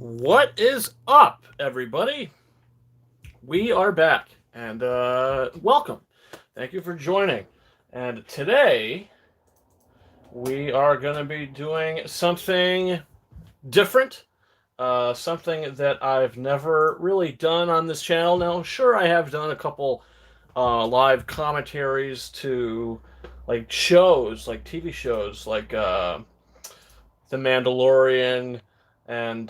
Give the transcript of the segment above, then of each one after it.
What is up, everybody? We are back, and welcome. Thank you for joining. And today we are going to be doing something different, something that I've never really done on this channel. Now, sure, I have done a couple live commentaries to like shows, like TV shows, like The Mandalorian and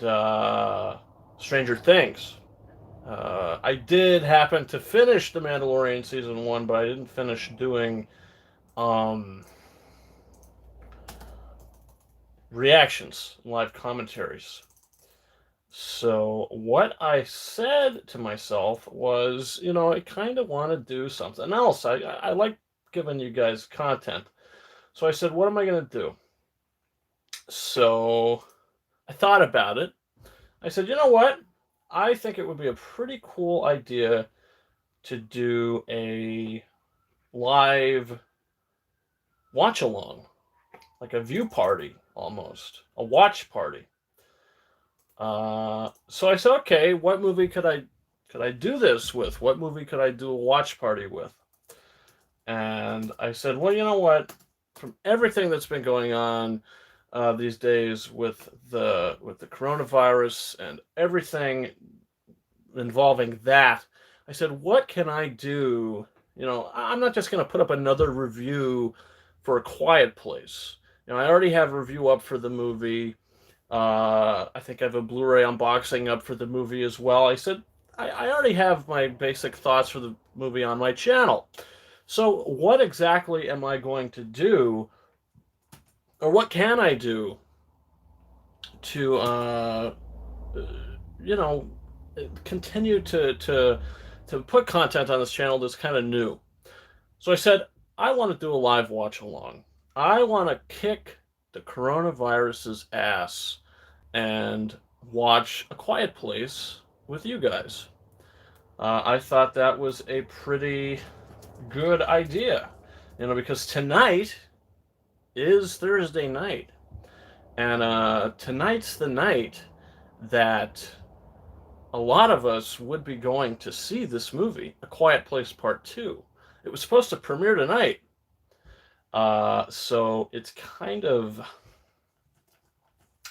Stranger Things. I did happen to finish The Mandalorian season one, but I didn't finish doing um, reactions, live commentaries. So what I said to myself was, I kind of want to do something else. I like giving you guys content. So I said, what am I going to do? So I thought about it. I said, you know what? I think it would be a pretty cool idea to do a live watch along, like a view party almost, a watch party. So I said, okay, what movie could I do this with? What movie could I do a watch party with? And I said, well, you know what? From everything that's been going on these days with the coronavirus and everything involving that, I said, what can I do? I'm not just going to put up another review for A Quiet Place. I already have a review up for the movie. I think I have a Blu-ray unboxing up for the movie as well. I said, I already have my basic thoughts for the movie on my channel. So what exactly am I going to do, or what can I do to, you know, continue to put content on this channel that's kind of new? So I said, I want to do a live watch along. I want to kick the coronavirus's ass and watch A Quiet Place with you guys. I thought that was a pretty good idea, because tonight is Thursday night, and tonight's the night that a lot of us would be going to see this movie, A Quiet Place Part 2. It was supposed to premiere tonight, so it's kind of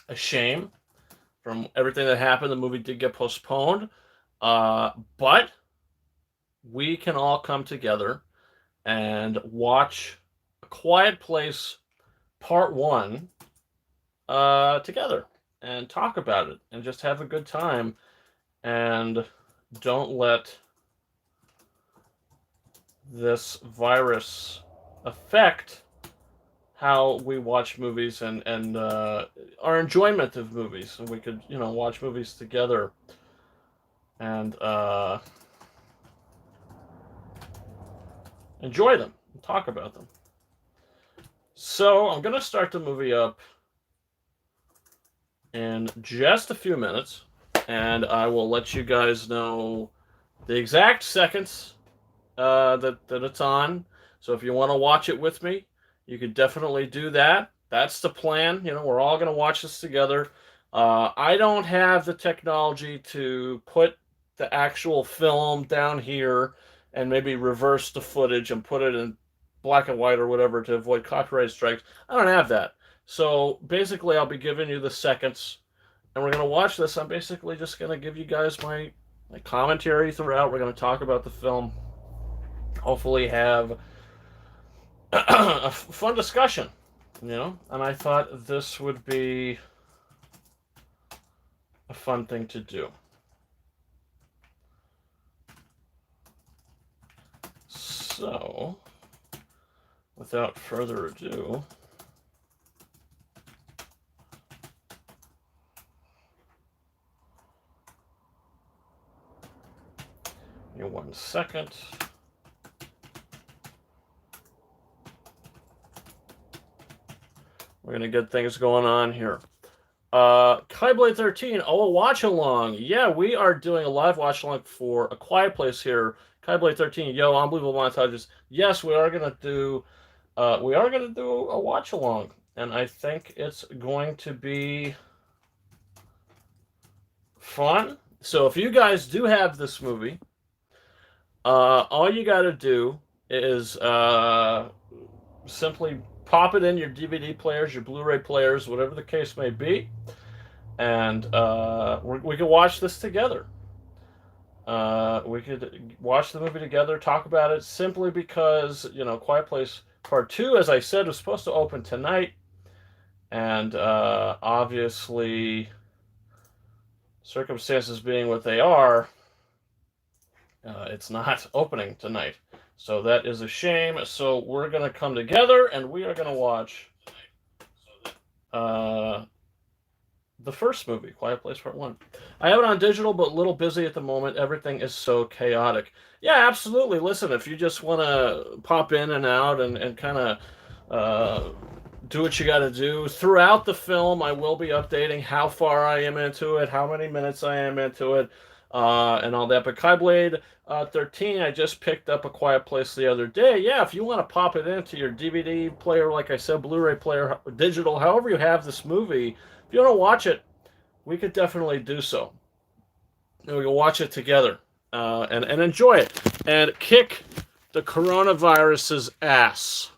a shame from everything that happened. The movie did get postponed, but we can all come together and watch A Quiet Place Part 1 together and talk about it and just have a good time and don't let this virus affect how we watch movies and our enjoyment of movies. And we could, watch movies together and enjoy them and talk about them. So I'm going to start the movie up in just a few minutes, and I will let you guys know the exact seconds that it's on. So if you want to watch it with me, you could definitely do that. That's the plan. We're all going to watch this together. I don't have the technology to put the actual film down here and maybe reverse the footage and put it in black and white or whatever to avoid copyright strikes. I don't have that. So basically, I'll be giving you the seconds, and we're going to watch this. I'm basically just going to give you guys my commentary throughout. We're going to talk about the film. Hopefully have a fun discussion, and I thought this would be a fun thing to do. So, without further ado, give me 1 second. We're going to get things going on here. Kaiblade 13, a watch along. Yeah, we are doing a live watch along for A Quiet Place here. Kaiblade 13, yo, unbelievable montages. Yes, we are gonna do a watch along, and I think it's going to be fun. So if you guys do have this movie, all you got to do is simply pop it in your DVD players, your Blu-ray players, whatever the case may be, and we can watch this together. We could watch the movie together, talk about it, simply because, Quiet Place Part 2, as I said, was supposed to open tonight, and obviously, circumstances being what they are, it's not opening tonight. So that is a shame. So we're going to come together, and we are going to watch the first movie, Quiet Place Part 1. I have it on digital, but a little busy at the moment. Everything is so chaotic. Yeah, absolutely. Listen, if you just want to pop in and out and kind of do what you got to do. Throughout the film, I will be updating how far I am into it, how many minutes I am into it, and all that. But Kaiblade 13, I just picked up A Quiet Place the other day. Yeah, if you want to pop it into your DVD player, like I said, Blu-ray player, digital, however you have this movie, if you want to watch it, we could definitely do so. And we can watch it together and enjoy it and kick the coronavirus's ass.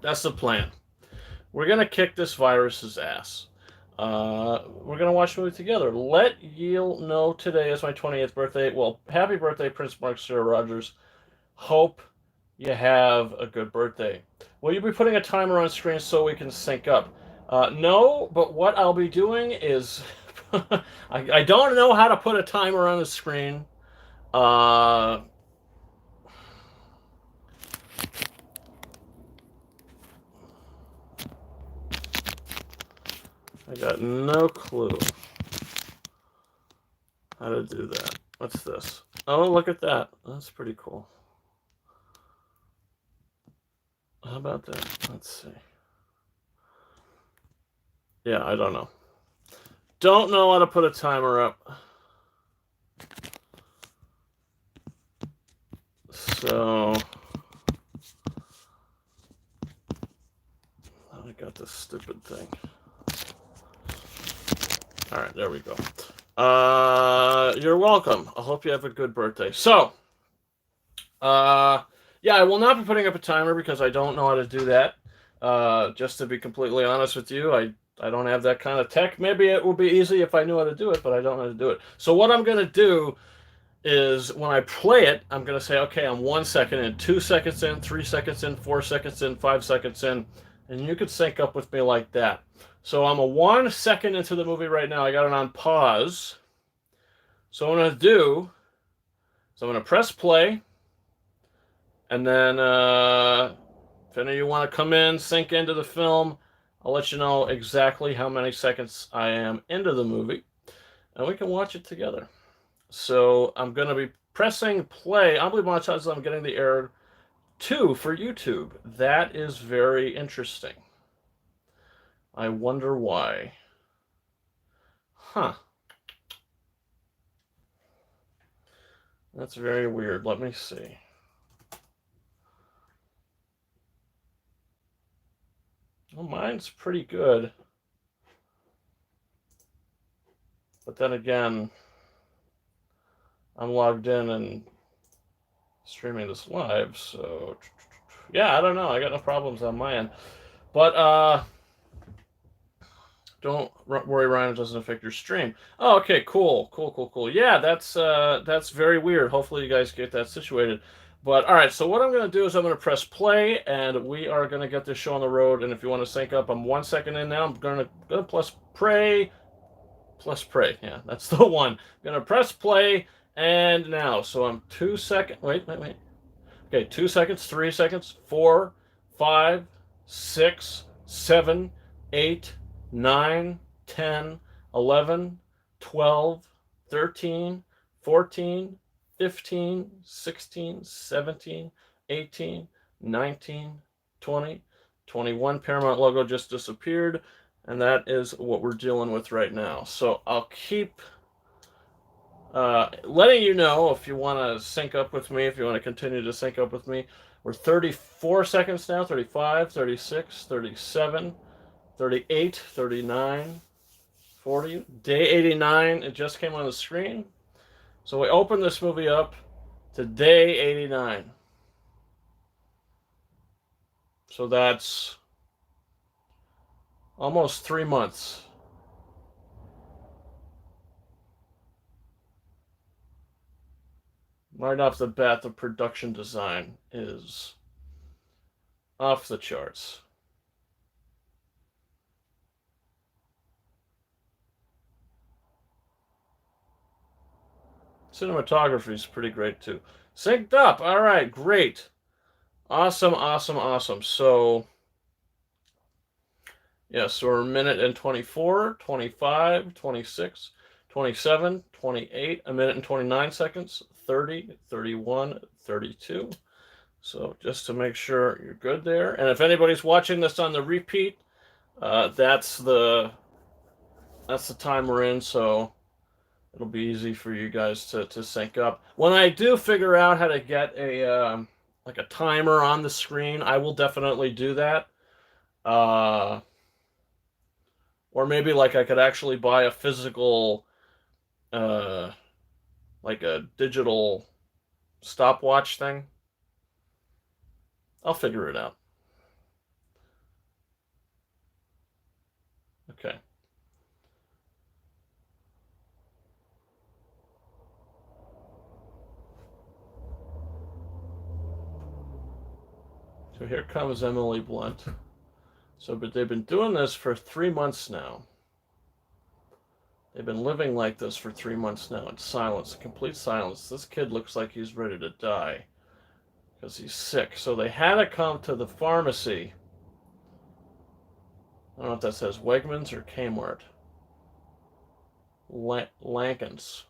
That's the plan. We're going to kick this virus's ass. We're going to watch the movie together. Let Yale know today is my 28th birthday. Well, happy birthday, Prince Mark Sarah Rogers. Hope you have a good birthday. Will you be putting a timer on screen so we can sync up? No, but what I'll be doing is... I don't know how to put a timer on the screen. I got no clue how to do that. What's this? Oh, look at that. That's pretty cool. How about that? Let's see. Yeah, I don't know. Don't know how to put a timer up. So... I got this stupid thing. All right, there we go. You're welcome. I hope you have a good birthday. So, yeah, I will not be putting up a timer because I don't know how to do that. Just to be completely honest with you, I don't have that kind of tech. Maybe it would be easy if I knew how to do it, but I don't know how to do it. So what I'm going to do is when I play it, I'm going to say, okay, I'm 1 second in, 2 seconds in, 3 seconds in, 4 seconds in, 5 seconds in, and you could sync up with me like that. So I'm a 1 second into the movie right now. I got it on pause. So what I'm going to do is I'm going to press play. And then if any of you want to come in, sync into the film, I'll let you know exactly how many seconds I am into the movie. And we can watch it together. So I'm going to be pressing play. I believe I'm getting the error 2 for YouTube. That is very interesting. I wonder why. Huh. That's very weird. Let me see. Well, mine's pretty good. But then again, I'm logged in and streaming this live, so yeah, I don't know. I got no problems on my end. But don't worry, Ryan, it doesn't affect your stream. Oh, okay, cool. Yeah, that's very weird. Hopefully you guys get that situated. But all right, so what I'm going to do is I'm going to press play, and we are going to get this show on the road. And if you want to sync up, I'm 1 second in now. I'm going to press pray. Yeah, that's the one. I'm going to press play, and now. So I'm 2 seconds. Wait. Okay, 2 seconds, 3 seconds, 4, 5, 6, 7, 8, 9, 10, 11, 12, 13, 14, 15, 16, 17, 18, 19, 20, 21. Paramount logo just disappeared, and that is what we're dealing with right now. So I'll keep letting you know if you want to sync up with me, if you want to continue to sync up with me. We're 34 seconds now, 35, 36, 37, 38, 39, 40, day 89. It just came on the screen. So we open this movie up to day 89. So that's almost 3 months. Right off the bat, the production design is off the charts. Cinematography is pretty great too. Synced up. All right, great. Awesome, awesome, awesome. So, yeah, so we're a minute and 24, 25, 26, 27, 28, a minute and 29 seconds, 30, 31, 32. So just to make sure you're good there. And if anybody's watching this on the repeat, that's the time we're in, so it'll be easy for you guys to sync up. When I do figure out how to get a like a timer on the screen, I will definitely do that. Or maybe like I could actually buy a physical, like a digital stopwatch thing. I'll figure it out. Okay. So here comes Emily Blunt. So, but they've been doing this for 3 months now. They've been living like this for 3 months now in silence, complete silence. This kid looks like he's ready to die because he's sick. So they had to come to the pharmacy. I don't know if that says Wegmans or Kmart. Larkins.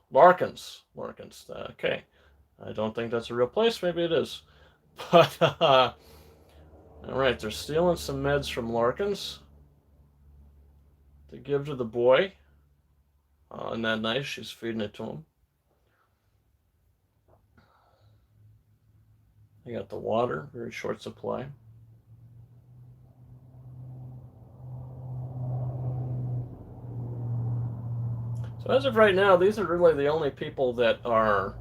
Okay. I don't think that's a real place. Maybe it is. But, all right, they're stealing some meds from Larkins to give to the boy. Isn't that nice? She's feeding it to him. They got the water, very short supply. So as of right now, these are really the only people that are,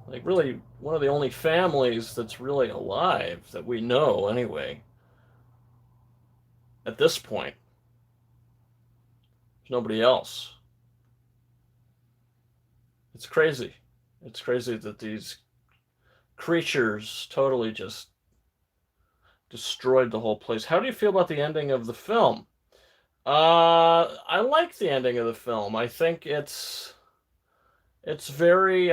like, really one of the only families that's really alive that we know anyway. At this point, there's nobody else. It's crazy. It's crazy that these creatures totally just destroyed the whole place. How do you feel about the ending of the film? I like the ending of the film. I think it's very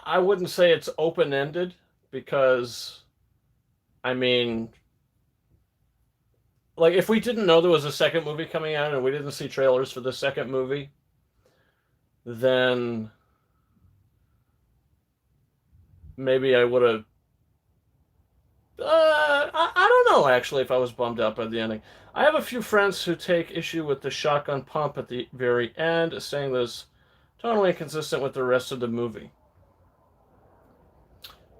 I wouldn't say it's open-ended because I mean, like, if we didn't know there was a second movie coming out and we didn't see trailers for the second movie, then maybe I would have I don't know, actually, if I was bummed out by the ending. I have a few friends who take issue with the shotgun pump at the very end, saying that it's totally inconsistent with the rest of the movie.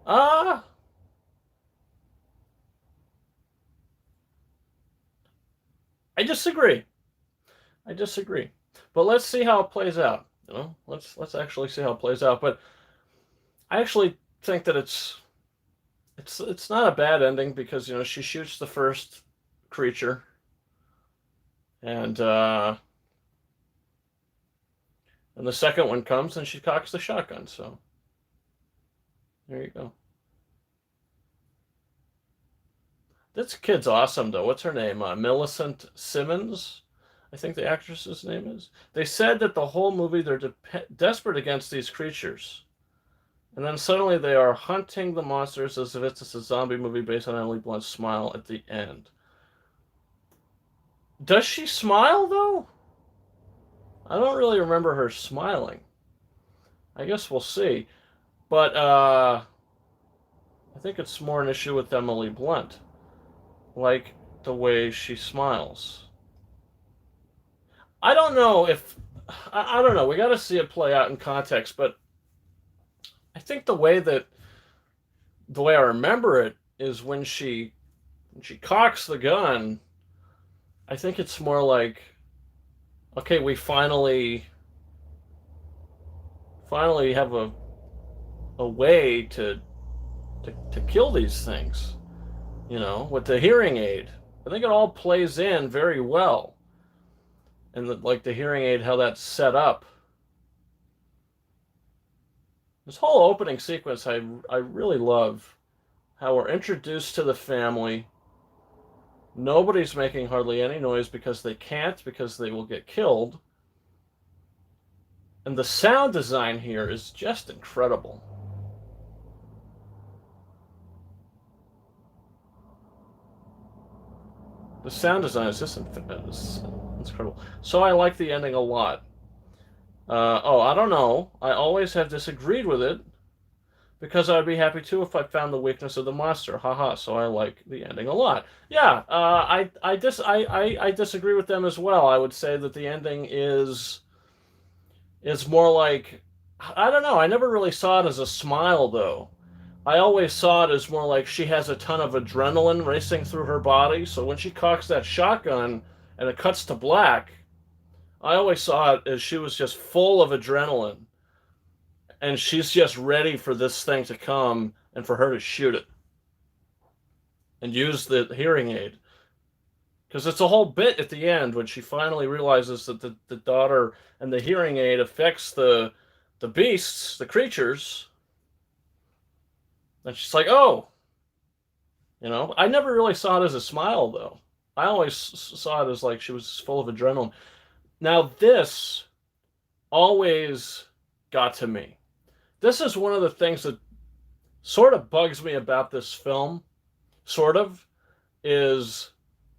Uh, I disagree. I disagree. But let's see how it plays out. You know, let's actually see how it plays out. But I actually think that it's not a bad ending because, you know, she shoots the first creature and and the second one comes and she cocks the shotgun. So there you go. This kid's awesome, though. What's her name? Millicent Simmons, I think the actress's name is. They said that the whole movie they're desperate against these creatures. And then suddenly they are hunting the monsters as if it's a zombie movie based on Emily Blunt's smile at the end. Does she smile, though? I don't really remember her smiling. I guess we'll see. But I think it's more an issue with Emily Blunt. Like the way she smiles. I don't know if... I don't know. We got to see it play out in context, but I think the way I remember it is when she and she cocks the gun, I think it's more like, okay, we finally have a way to kill these things, with the hearing aid. I think it all plays in very well. And like the hearing aid, how that's set up. This whole opening sequence, I really love how we're introduced to the family. Nobody's making hardly any noise because they can't, because they will get killed. And the sound design here is just incredible. The sound design is just incredible. So I like the ending a lot. I don't know. I always have disagreed with it because I'd be happy too if I found the weakness of the monster. Haha. So I like the ending a lot. Yeah. I disagree with them as well. I would say that the ending is more like, I don't know. I never really saw it as a smile though. I always saw it as more like she has a ton of adrenaline racing through her body. So when she cocks that shotgun and it cuts to black, I always saw it as she was just full of adrenaline and she's just ready for this thing to come and for her to shoot it and use the hearing aid. Because it's a whole bit at the end when she finally realizes that the daughter and the hearing aid affects the beasts, the creatures. And she's like, oh, I never really saw it as a smile, though. I always saw it as like she was full of adrenaline. Now, this always got to me. This is one of the things that sort of bugs me about this film, sort of, is,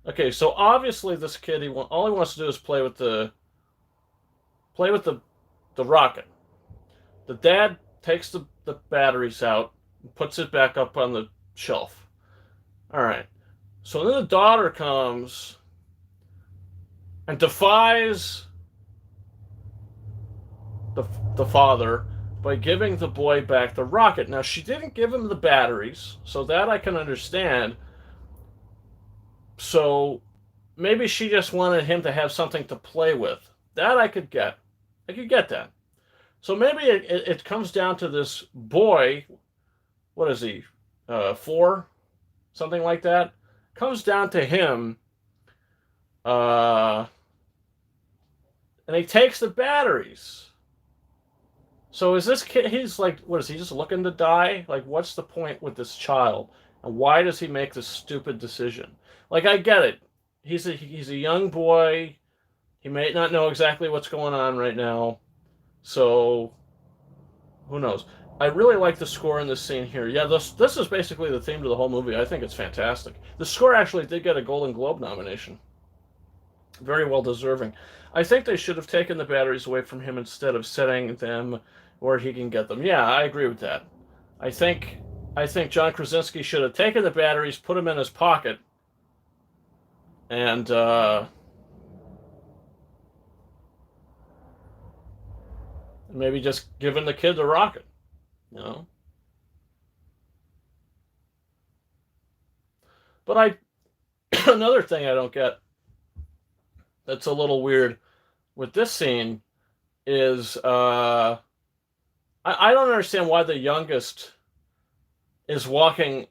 okay, so obviously this kid, all he wants to do is play with the rocket. The dad takes the batteries out, puts it back up on the shelf. All right. So then the daughter comes and defies the father by giving the boy back the rocket. Now, she didn't give him the batteries, so that I can understand. So maybe she just wanted him to have something to play with. That I could get. I could get that. So maybe it comes down to this boy. What is he? 4? Something like that. Comes down to him. And he takes the batteries. So is this kid, he's like, what is he, just looking to die? Like, what's the point with this child? And why does he make this stupid decision? Like, I get it. He's a young boy. He may not know exactly what's going on right now. So, who knows? I really like the score in this scene here. Yeah, this is basically the theme to the whole movie. I think it's fantastic. The score actually did get a Golden Globe nomination. Very well deserving. I think they should have taken the batteries away from him instead of setting them where he can get them. Yeah, I agree with that. I think John Krasinski should have taken the batteries, put them in his pocket, and maybe just given the kid the rocket, you know. But another thing I don't get that's a little weird with this scene is I don't understand why the youngest is walking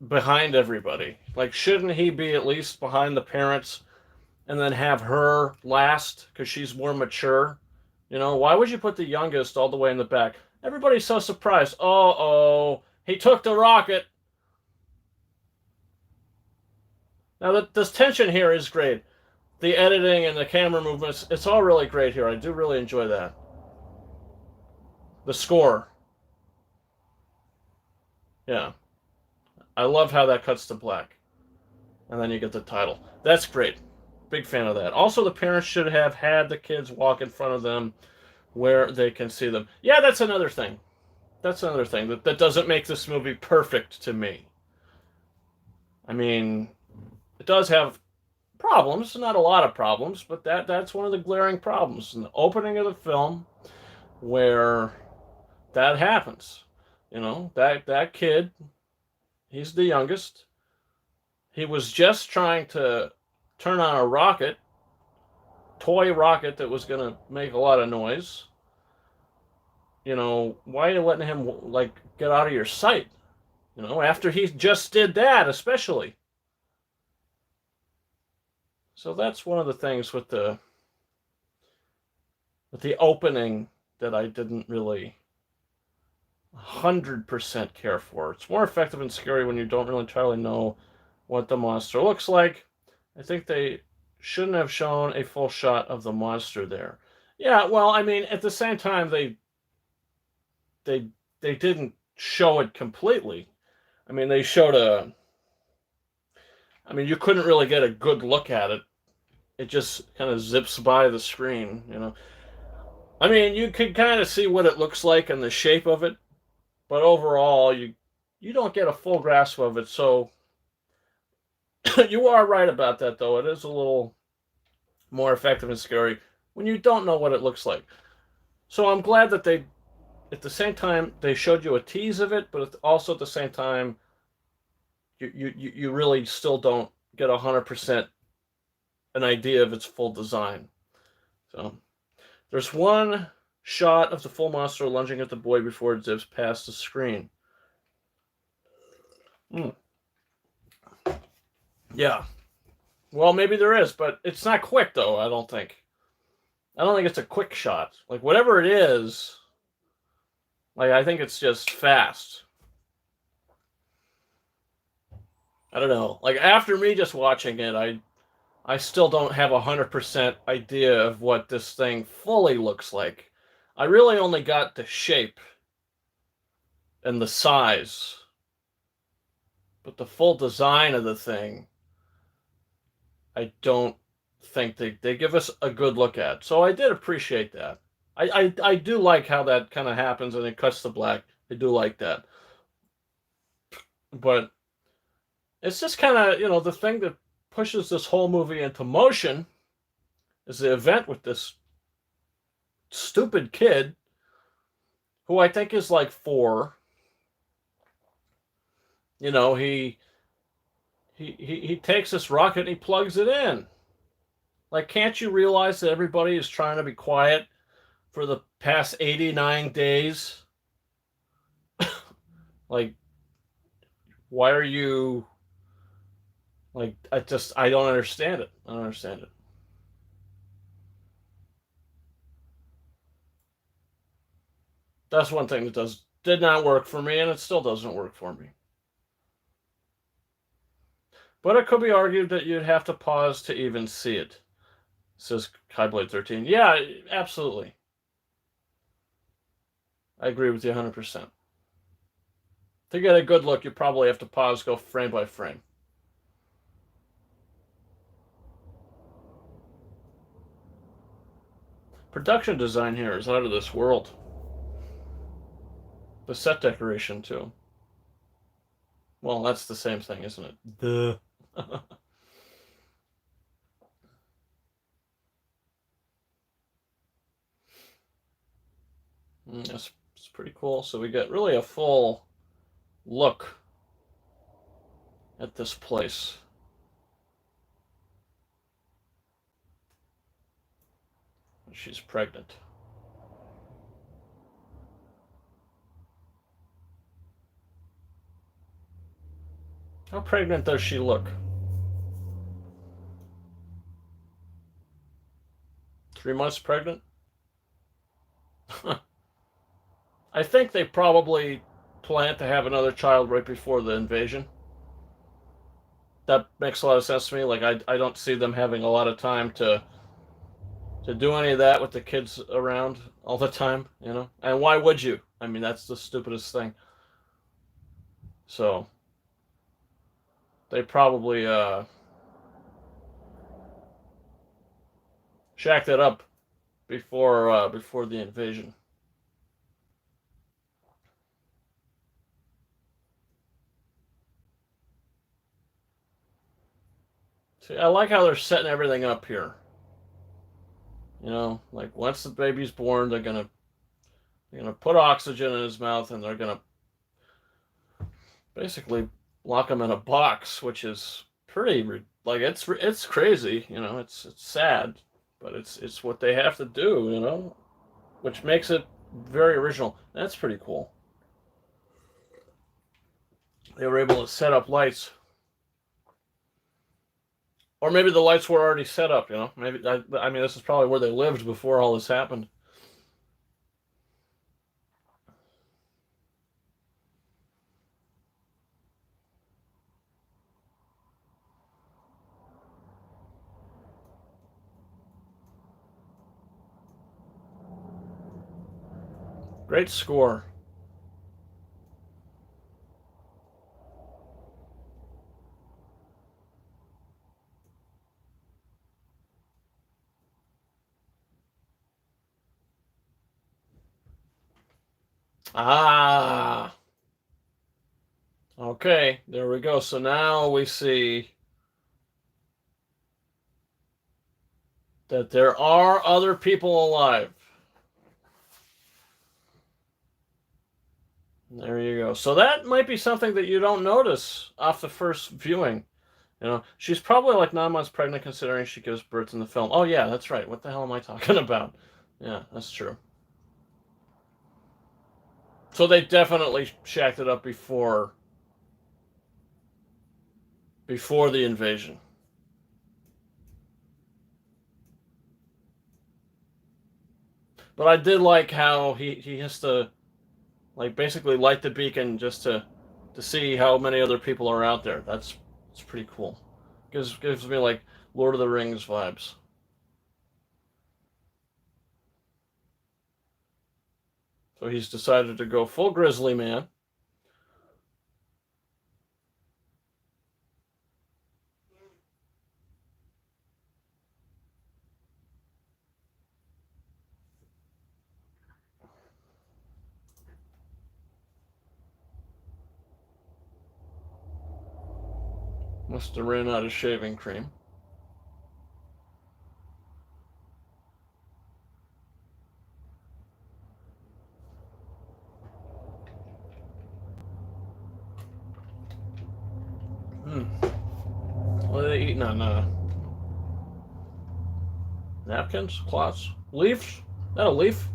behind everybody. Like, shouldn't he be at least behind the parents and then have her last because she's more mature? Why would you put the youngest all the way in the back? Everybody's so surprised. Oh, he took the rocket. Now, this tension here is great. The editing and the camera movements, it's all really great here. I do really enjoy that. The score. Yeah. I love how that cuts to black. And then you get the title. That's great. Big fan of that. Also, the parents should have had the kids walk in front of them where they can see them. Yeah, that's another thing. That doesn't make this movie perfect to me. I mean, it does have problems, not a lot of problems, but that's one of the glaring problems in the opening of the film where that happens. That kid, he's the youngest. he was just trying to turn on a rocket, toy rocket that was going to make a lot of noise. You know, why are you letting him like get out of your sight? You know, after he just did that, especially. So that's one of the things with the opening that I didn't really 100% care for. It's more effective and scary when you don't really entirely know what the monster looks like. I think they shouldn't have shown a full shot of the monster there. Yeah, well, I mean, at the same time, they they didn't show it completely. I mean, they showed a. I mean, you couldn't really get a good look at it. It just kind of zips by the screen, you know. I mean, you could kind of see what it looks like and the shape of it, but overall, you don't get a full grasp of it. So you are right about that, though. It is a little more effective and scary when you don't know what it looks like. So I'm glad that they, at the same time, they showed you a tease of it, but also at the same time, you really still don't get 100% an idea of its full design. So there's one shot of the full monster lunging at the boy before it zips past the screen. Mm. Yeah. Well, maybe there is, but it's not quick though. I don't think. I don't think it's a quick shot. Like whatever it is, like I think it's just fast. I don't know. Like after me just watching it, I still don't have 100% idea of what this thing fully looks like. I really only got the shape and the size, but the full design of the thing, I don't think they give us a good look at. So I did appreciate that. I do like how that kind of happens and it cuts to black. I do like that. But it's just kind of, you know, the thing that pushes this whole movie into motion is the event with this stupid kid who I think is like 4. You know, he takes this rocket and he plugs it in. Like, can't you realize that everybody is trying to be quiet for the past 89 days? Like, why are you like? I don't understand it. I don't understand it. That's one thing that did not work for me, and it still doesn't work for me. But it could be argued that you'd have to pause to even see it. Says Kyblade 13. Yeah, absolutely. I agree with you 100%. To get a good look, you probably have to pause, go frame by frame. Production design here is out of this world. The set decoration, too. Well, that's the same thing, isn't it? Duh. That's pretty cool. So we get really a full look at this place. She's pregnant. How pregnant does she look? 3 months pregnant? I think they probably plan to have another child right before the invasion. That makes a lot of sense to me. Like I don't see them having a lot of time to do any of that with the kids around all the time, you know? And why would you? I mean, that's the stupidest thing. So they probably shacked it up before the invasion. See, I like how they're setting everything up here. You know, like once the baby's born, they're gonna put oxygen in his mouth, and they're gonna basically lock him in a box, which is like it's crazy, you know. It's sad, but it's what they have to do, you know, which makes it very original. That's pretty cool. They were able to set up lights, or maybe the lights were already set up, you know. Maybe I mean this is probably where they lived before all this happened. Great score. Ah, okay, there we go. So now we see that there are other people alive. There you go. So that might be something that you don't notice off the first viewing. You know, she's probably like 9 months pregnant considering she gives birth in the film. Oh yeah, that's right. What the hell am I talking about? Yeah, that's true. So they definitely shacked it up before the invasion. But I did like how he has to like basically light the beacon just to see how many other people are out there. It's pretty cool. Gives me like Lord of the Rings vibes. So he's decided to go full grizzly man. Must have ran out of shaving cream. Hmm. What are they eating on? Napkins? Cloths? Leaves? Is that a leaf?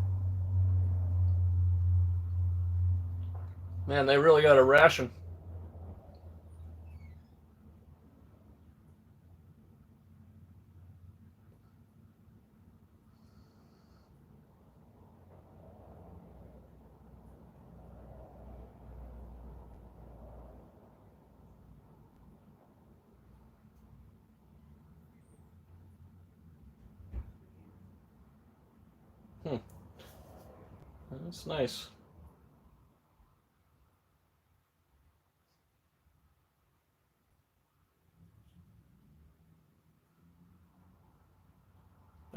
Man, they really got a ration. Hmm. That's nice.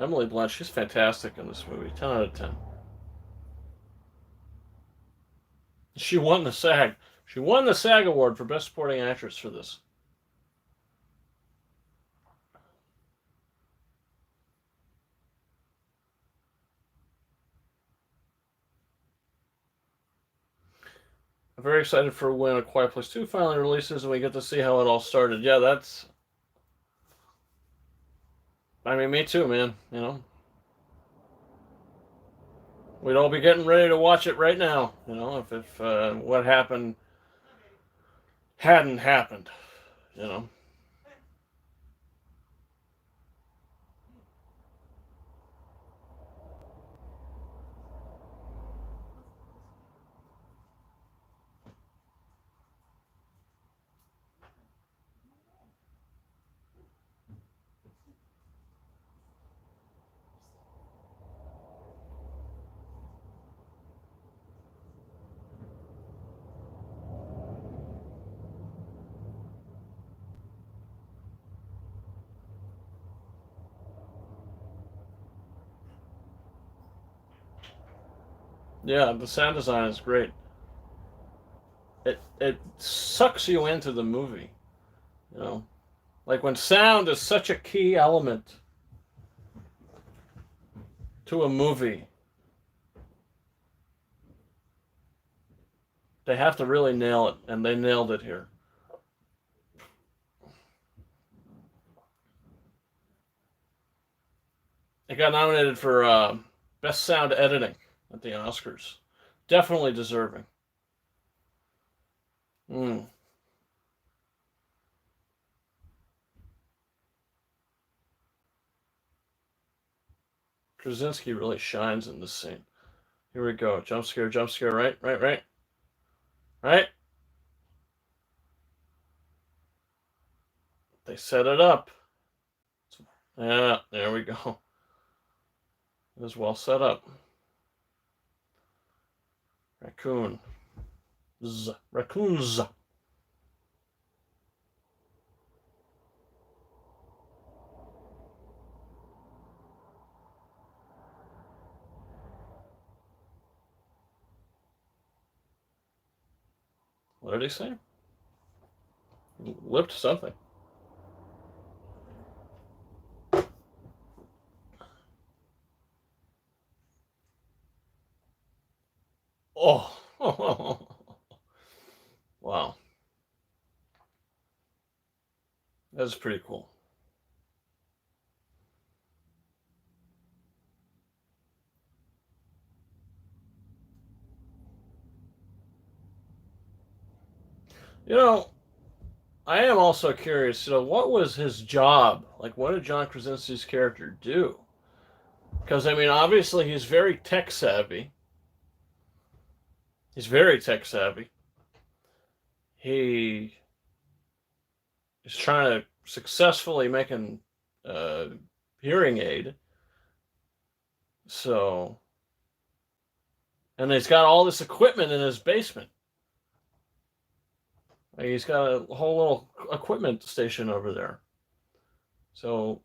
Emily Blunt, she's fantastic in this movie. 10 out of 10. She won the SAG. She won the SAG award for Best Supporting Actress for this. I'm very excited for when A Quiet Place 2 finally releases and we get to see how it all started. Yeah, that's. I mean, me too, man. You know, we'd all be getting ready to watch it right now. You know, if what happened hadn't happened. You know. Yeah, the sound design is great. It sucks you into the movie. You know, like when sound is such a key element to a movie, they have to really nail it, and they nailed it here. It got nominated for best sound editing at the Oscars. Definitely deserving. Mm. Krasinski really shines in this scene. Here we go. Jump scare, jump scare. Right, right, right, right. They set it up. Yeah, there we go. It was well set up. Raccoon. Raccoons. What did he say? Lipped something. Oh. Wow. That's pretty cool. You know, I am also curious, what was his job? Like, what did John Krasinski's character do? Because, I mean, obviously he's very tech savvy. He's very tech savvy. He is trying to successfully make an uh, hearing aid. So, and he's got all this equipment in his basement. Like, he's got a whole little equipment station over there. So,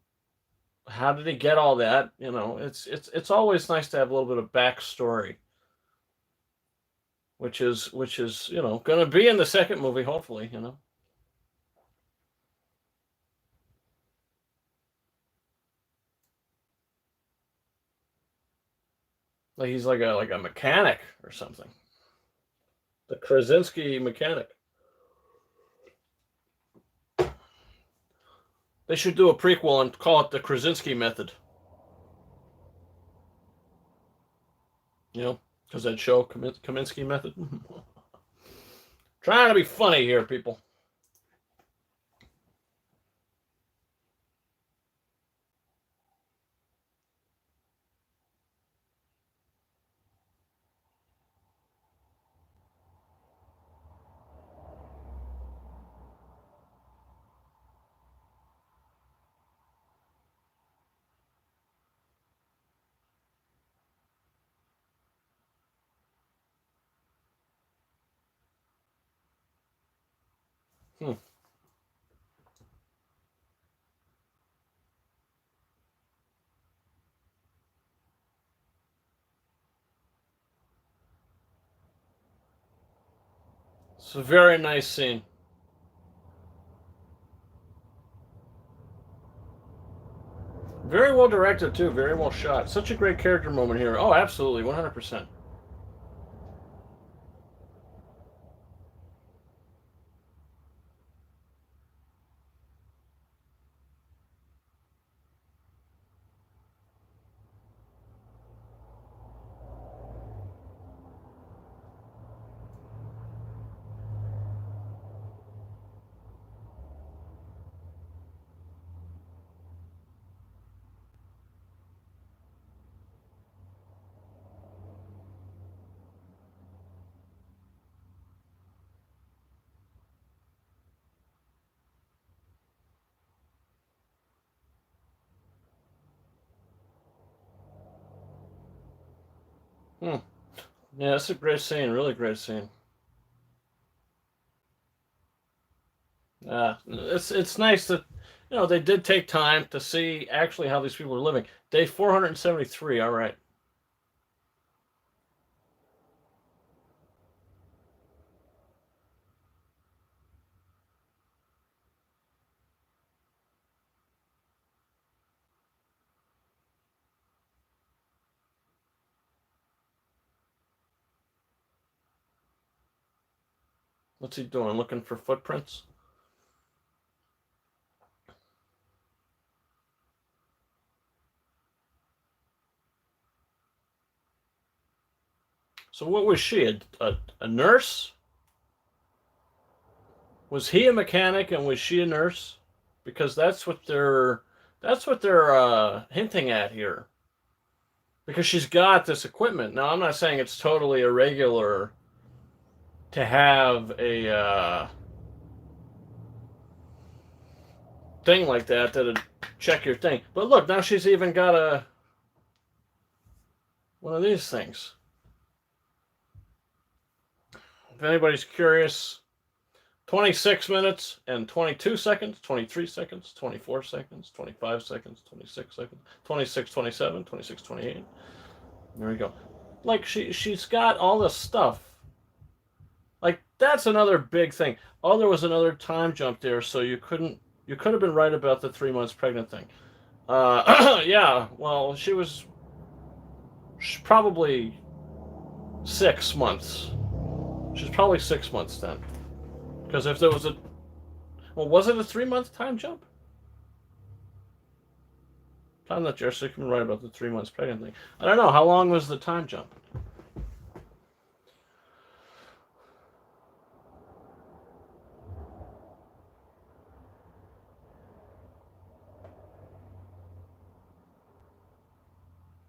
how did he get all that? It's always nice to have a little bit of backstory, which is going to be in the second movie, hopefully. Like he's like a mechanic or something. The Krasinski mechanic. They should do a prequel and call it the Krasinski method. Because that show Kaminsky method. Trying to be funny here, people. Hmm. It's a very nice scene. Very well directed too. Very well shot. Such a great character moment here. Oh, absolutely, 100%. Hmm. Yeah, it's a great scene. Really great scene. It's nice that they did take time to see actually how these people are living. Day 473. All right. What's he doing? Looking for footprints? So what was she? A nurse? Was he a mechanic and was she a nurse? Because that's what they're hinting at here. Because she's got this equipment. Now I'm not saying it's totally irregular to have a thing like that that'd check your thing. But look, now she's even got one of these things. If anybody's curious, 26 minutes and 22 seconds, 23 seconds, 24 seconds, 25 seconds, 26 seconds, 26, 27, 26, 28. There we go. Like she's got all this stuff. Like that's another big thing. Oh, there was another time jump there, so you could have been right about the 3 months pregnant thing. Yeah, well, she's probably 6 months. She's probably 6 months then. Because if there was was it a 3 month time jump? I'm not sure, so you can be right about the 3 months pregnant thing. I don't know. How long was the time jump?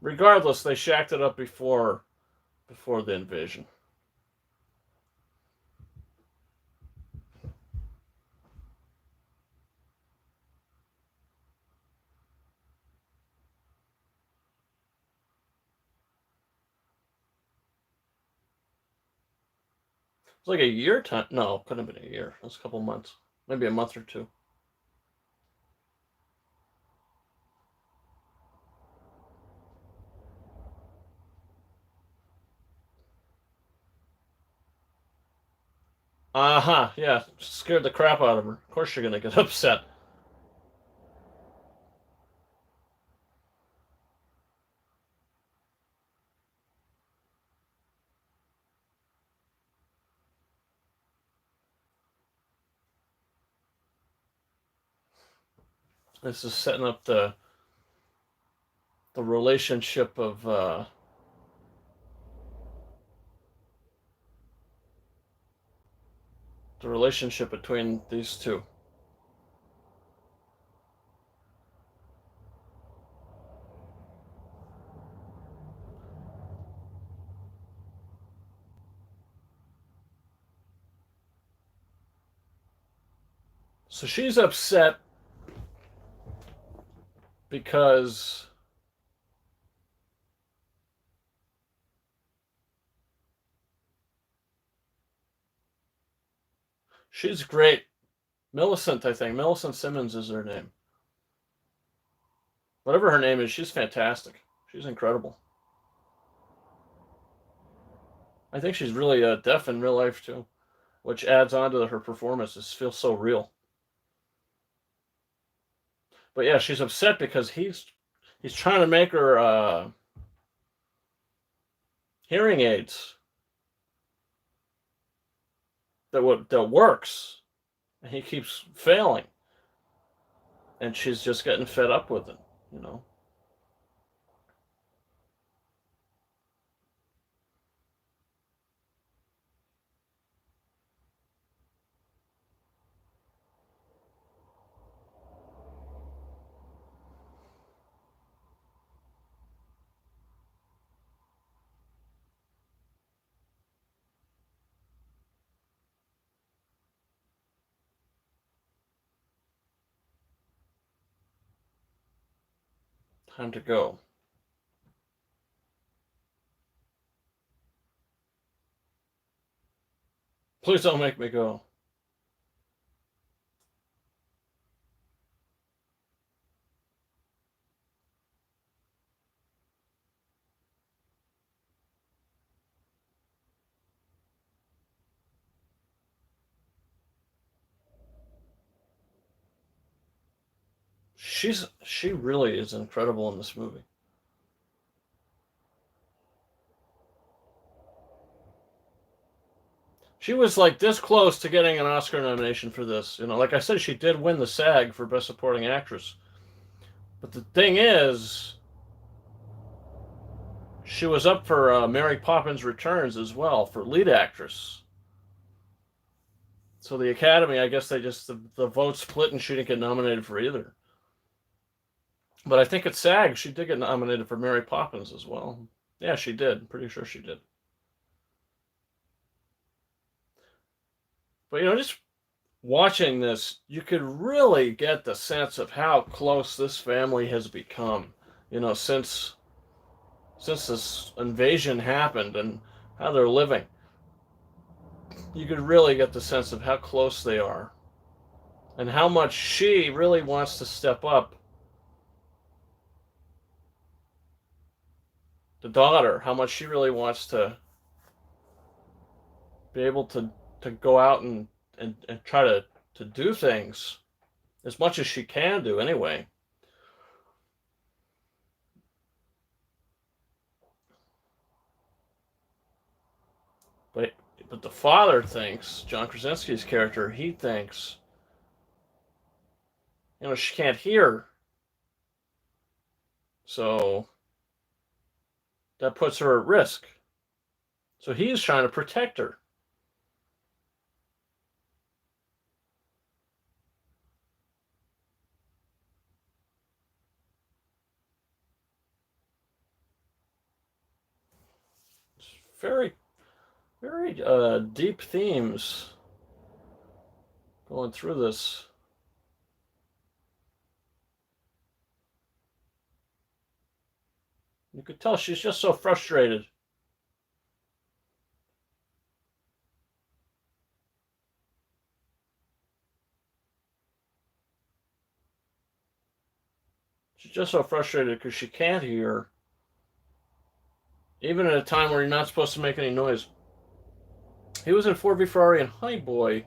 Regardless, they shacked it up before the invasion. It's like a year time. No, it couldn't have been a year. It was a couple months, maybe a month or two. Uh-huh, yeah. Scared the crap out of her. Of course you're gonna get upset. This is setting up the relationship of the relationship between these two. So she's upset because she's great. Millicent, I think. Millicent Simmons is her name. Whatever her name is, she's fantastic. She's incredible. I think she's really deaf in real life too, which adds on to her performance. It feels so real. But yeah, she's upset because he's trying to make her hearing aids that works, and he keeps failing, and she's just getting fed up with it. You know. Time to go. Please don't make me go. She really is incredible in this movie. She was like this close to getting an Oscar nomination for this. You know, like I said, she did win the SAG for Best Supporting Actress. But the thing is, She was up for Mary Poppins Returns as well for lead actress. So the Academy, I guess they just the vote split and she didn't get nominated for either. But I think at SAG she did get nominated for Mary Poppins as well. Yeah, she did. Pretty sure she did. But just watching this, you could really get the sense of how close this family has become. Since this invasion happened and how they're living. You could really get the sense of how close they are and how much she really wants to step up. The daughter, how much she really wants to be able to go out and try to do things as much as she can do anyway. But the father thinks, John Krasinski's character, he thinks, she can't hear. So that puts her at risk. So he's trying to protect her. It's very, very deep themes going through this. You could tell she's just so frustrated. She's just so frustrated because she can't hear, even at a time where you're not supposed to make any noise. He was in Ford v Ferrari and Honey Boy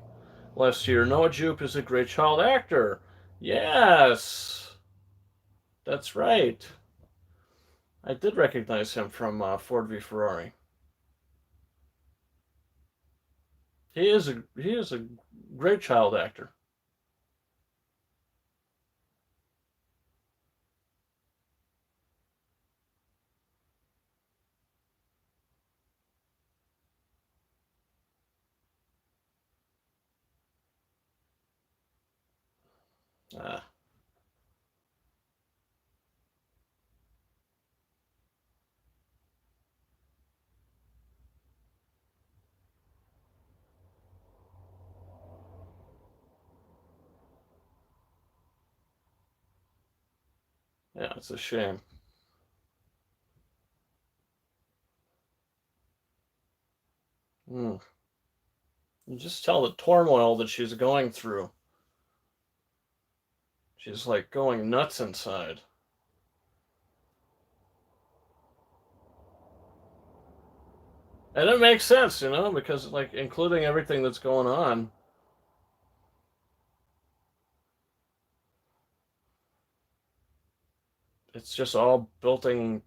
last year. Noah Jupe is a great child actor. Yes, that's right. I did recognize him from Ford v Ferrari. He is a great child actor. Ah, yeah, it's a shame. Mm. You just tell the turmoil that she's going through. She's like going nuts inside. And it makes sense, because like including everything that's going on, it's all building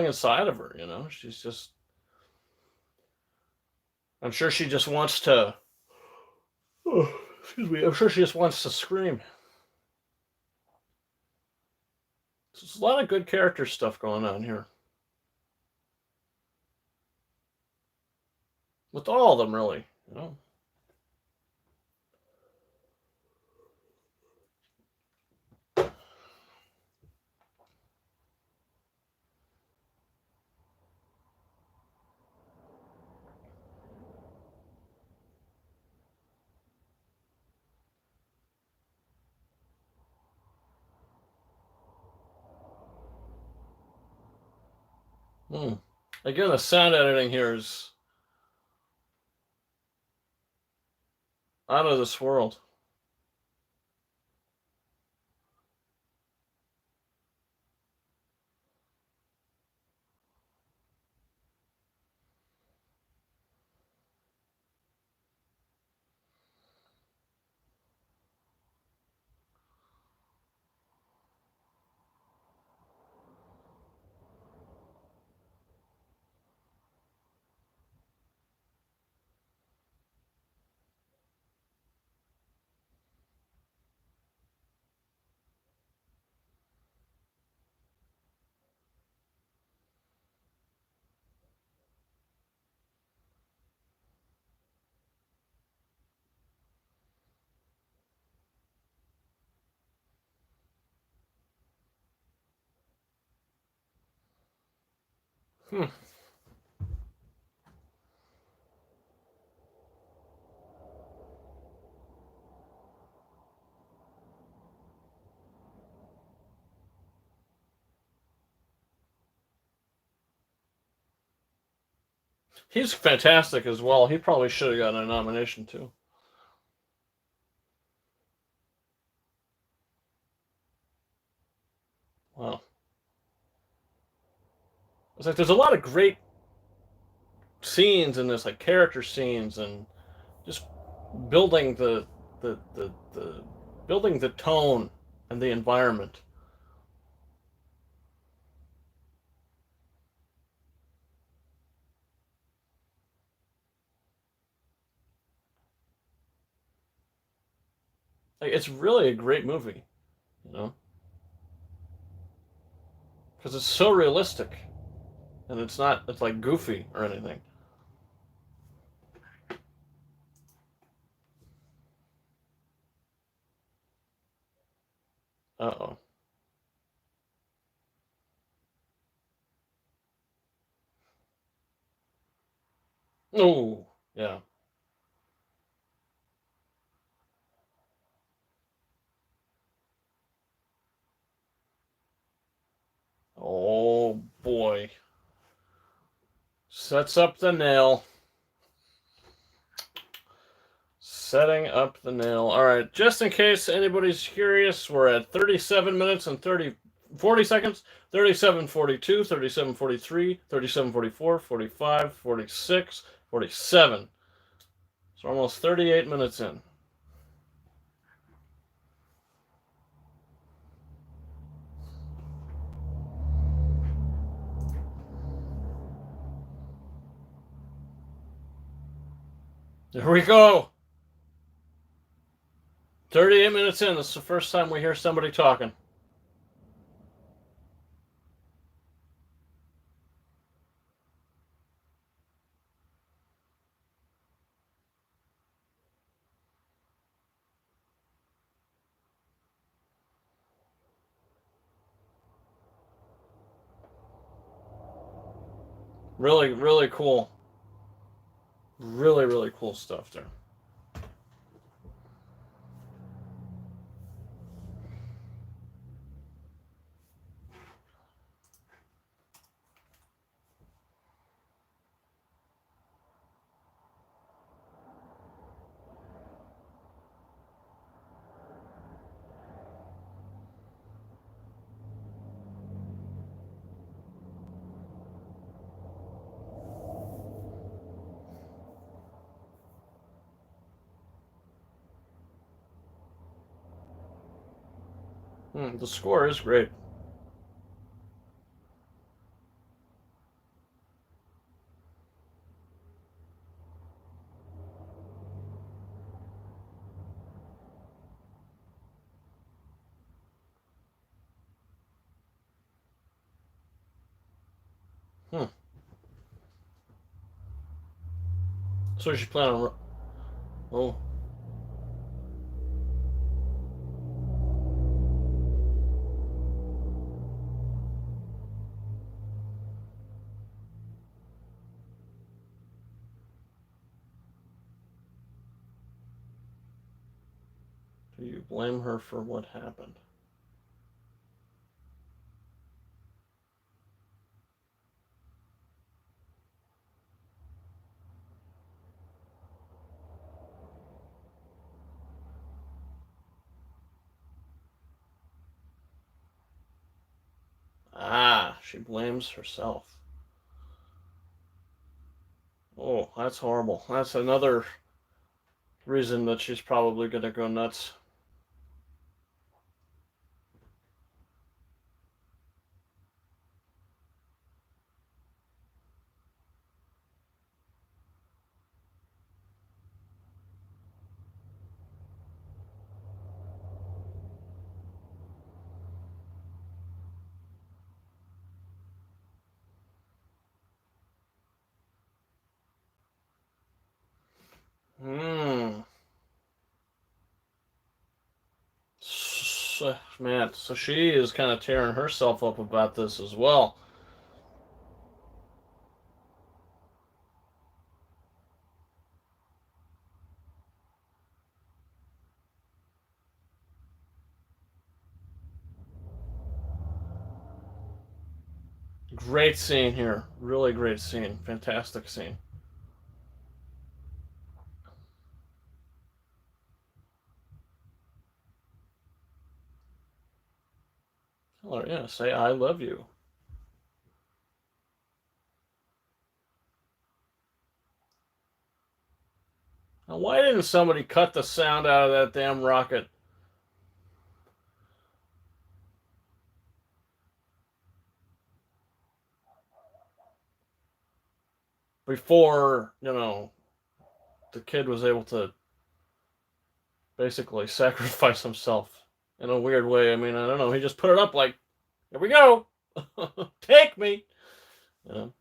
inside of her. She's just I'm sure she just wants to oh, excuse me, I'm sure she just wants to scream. There's a lot of good character stuff going on here. With all of them really. Hmm. Again, the sound editing here is out of this world. Hmm. He's fantastic as well. He probably should have gotten a nomination too. Wow. It's like there's a lot of great scenes in this, like character scenes, and just building the building the tone and the environment. Like, it's really a great movie, you know, because it's so realistic and it's like goofy or anything. Uh oh. Oh yeah. Oh boy. Sets up the nail. Setting up the nail. All right, just in case anybody's curious, we're at 37 minutes and 40 seconds. 37, 42, 37, 43, 37, 44, 45, 46, 47. So almost 38 minutes in. There we go. 38 minutes in. This is the first time we hear somebody talking. Really, really cool. Really, really cool stuff there. The score is great. Hmm. So you plan on. Oh, do you blame her for what happened? Ah, she blames herself. Oh, that's horrible. That's another reason that she's probably gonna go nuts. Hmm. So, man, so she is kind of tearing herself up about this as well. Great scene here. Really great scene. Fantastic scene. Oh, yeah, say I love you. Now, why didn't somebody cut the sound out of that damn rocket before, the kid was able to basically sacrifice himself in a weird way? I mean, I don't know. He just put it up like, here we go. Take me. You know?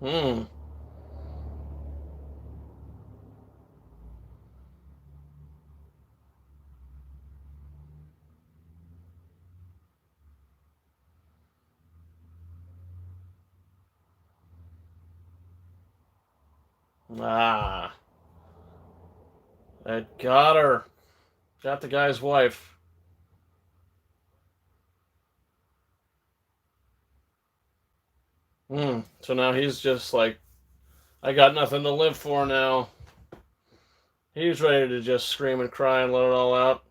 Hmm. Ah. That got her. Got the guy's wife. Hmm. So now he's just like, I got nothing to live for now. He's ready to just scream and cry and let it all out.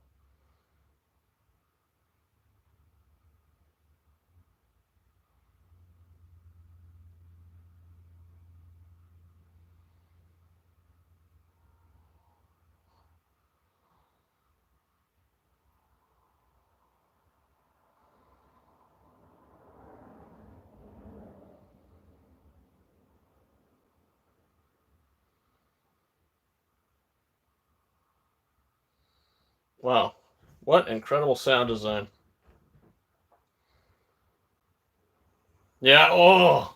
Wow. What incredible sound design. Yeah, oh.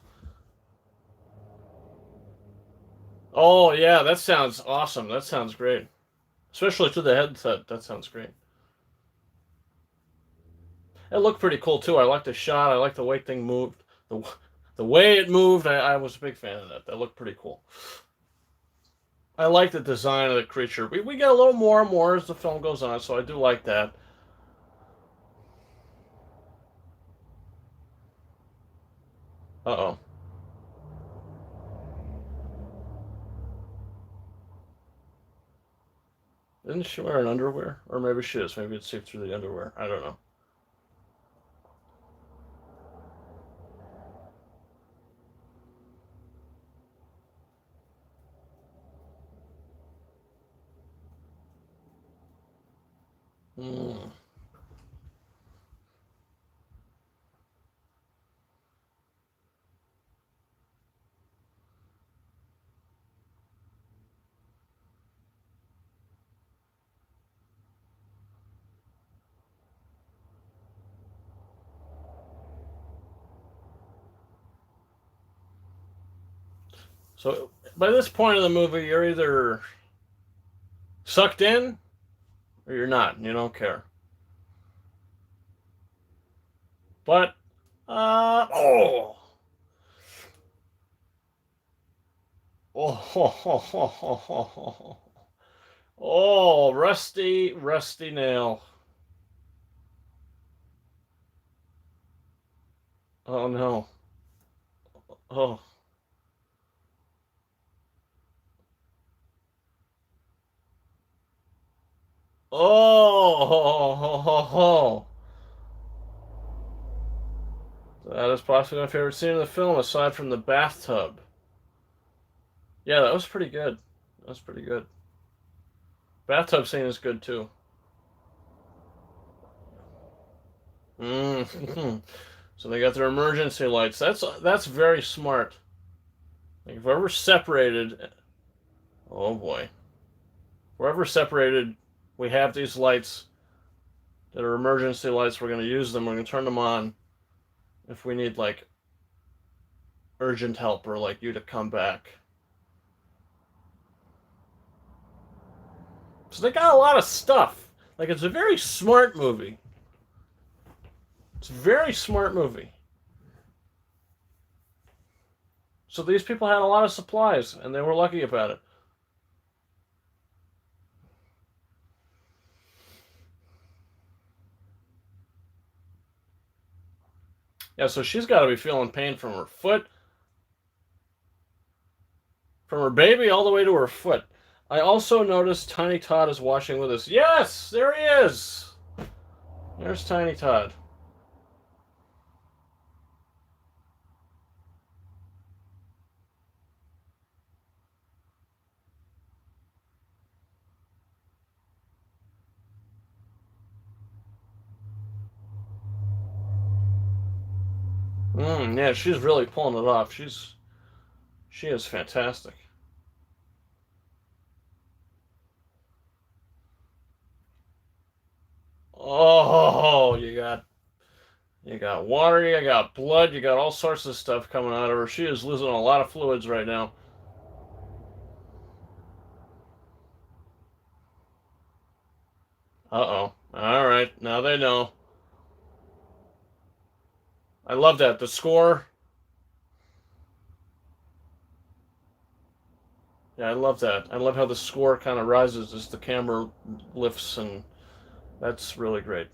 Oh, yeah, that sounds awesome. That sounds great. Especially to the headset. That sounds great. It looked pretty cool too. I like the shot. I like the way thing moved. The way it moved. I was a big fan of that. That looked pretty cool. I like the design of the creature. We get a little more and more as the film goes on, so I do like that. Uh oh. Isn't she wearing underwear? Or maybe she is. Maybe it's see through the underwear. I don't know. Hmm. So by this point in the movie, you're either sucked in or you're not, and you don't care. But oh. Oh, oh, rusty, rusty nail. Oh no. Oh, oh. That is possibly my favorite scene in the film, aside from the bathtub. Yeah, that was pretty good. That was pretty good. Bathtub scene is good too. Mm. So they got their emergency lights. That's very smart. Like if we're ever separated, oh boy, if we're ever separated, we have these lights that are emergency lights. We're going to use them. We're going to turn them on if we need like urgent help or like you to come back. So they got a lot of stuff. Like, it's a very smart movie. It's a very smart movie. So these people had a lot of supplies, and they were lucky about it. Yeah, so she's got to be feeling pain from her foot, from her baby all the way to her foot. I also noticed Tiny Todd is watching with us. Yes, there he is. There's Tiny Todd. Yeah, she's really pulling it off. She is fantastic. Oh, you got water, you got blood, you got all sorts of stuff coming out of her. She is losing a lot of fluids right now. Uh-oh. All right, now they know. I love that. The score. Yeah, I love that. I love how the score kind of rises as the camera lifts, and that's really great.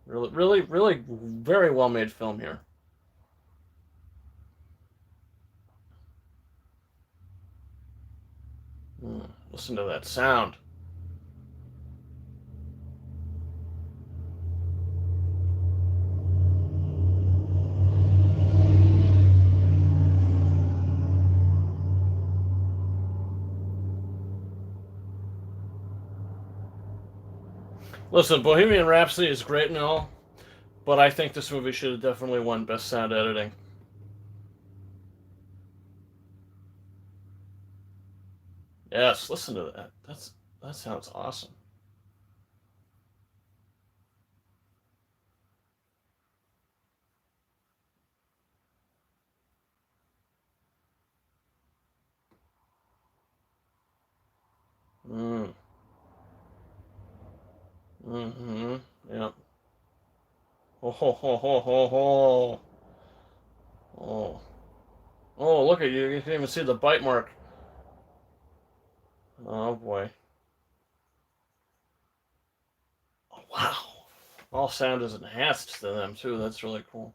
Really, really, really very well made film here. Listen to that sound. Listen, Bohemian Rhapsody is great and all, but I think this movie should have definitely won Best Sound Editing. Yes, listen to that. That sounds awesome. Mm. Mm-hmm. Yep. Oh ho ho ho ho ho. Oh. Oh, look at you. You can even see the bite mark. Oh boy. Oh, wow. All sound is enhanced to them too. That's really cool.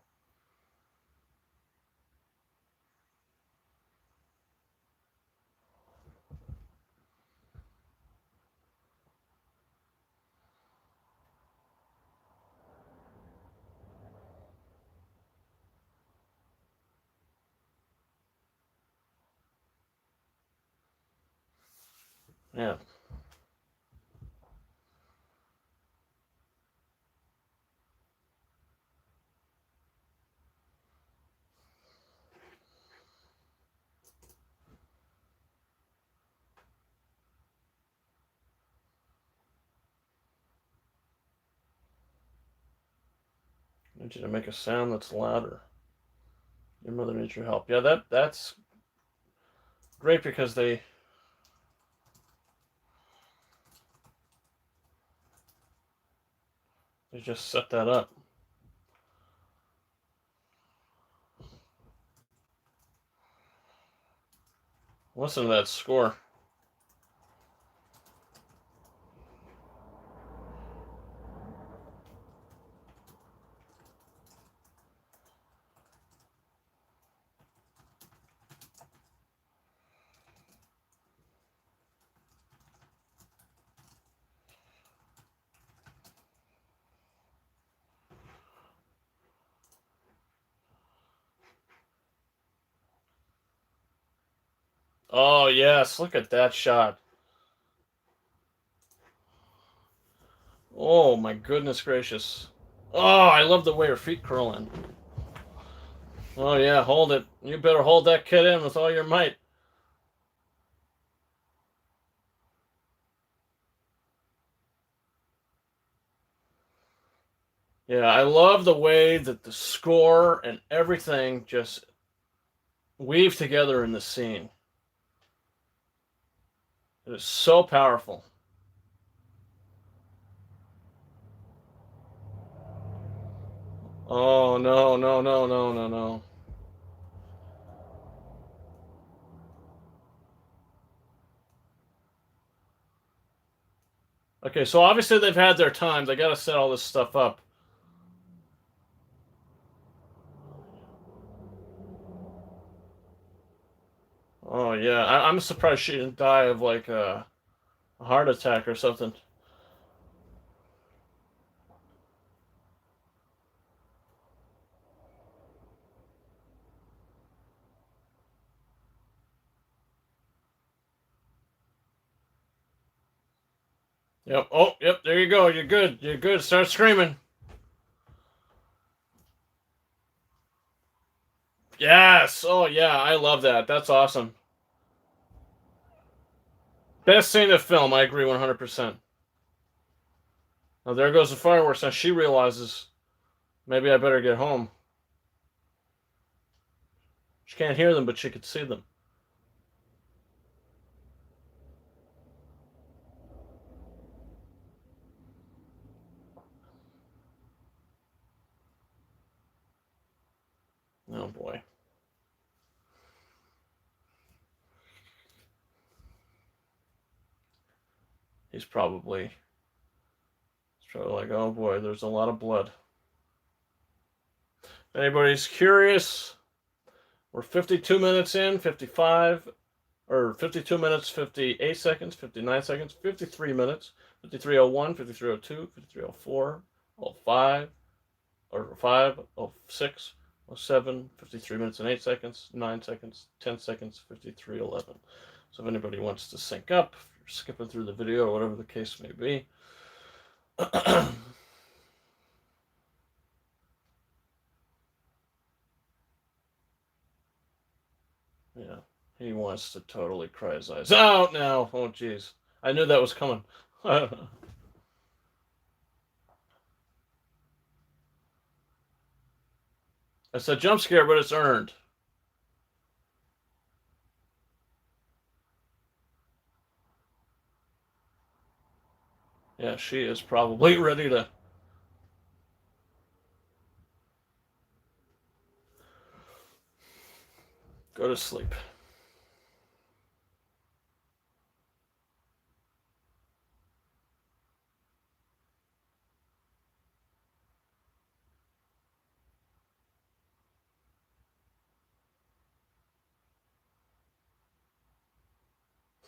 Yeah. I need you to make a sound that's louder. Your mother needs your help. Yeah, that's great because they just set that up. Listen to that score. Oh yes, look at that shot. Oh my goodness gracious. Oh, I love the way her feet curl in. Oh yeah, hold it. You better hold that kid in with all your might. Yeah, I love the way that the score and everything just weave together in the scene. It is so powerful. Oh no, no, no, no, no, no. Okay, so obviously they've had their time. They got to set all this stuff up. Oh yeah, I'm surprised she didn't die of like a heart attack or something. Yep. Oh, yep. There you go. You're good. You're good. Start screaming. Yes. Oh yeah, I love that. That's awesome. Best scene of film. I agree 100%. Now there goes the fireworks. Now she realizes maybe I better get home. She can't hear them, but she could see them. Oh boy. He's probably like, oh boy, there's a lot of blood. If anybody's curious, we're 52 minutes in, 55, or 52 minutes, 58 seconds, 59 seconds, 53 minutes, 53:01, 53:02, 53:04, 05, or 5, 06, 07, 53 minutes and 8 seconds, 9 seconds, 10 seconds, 53:11. So if anybody wants to sync up, if you're skipping through the video or whatever the case may be. Yeah, he wants to totally cry his eyes out now. Oh, jeez. I knew that was coming. It's a jump scare, but it's earned. Yeah, she is probably ready to go to sleep.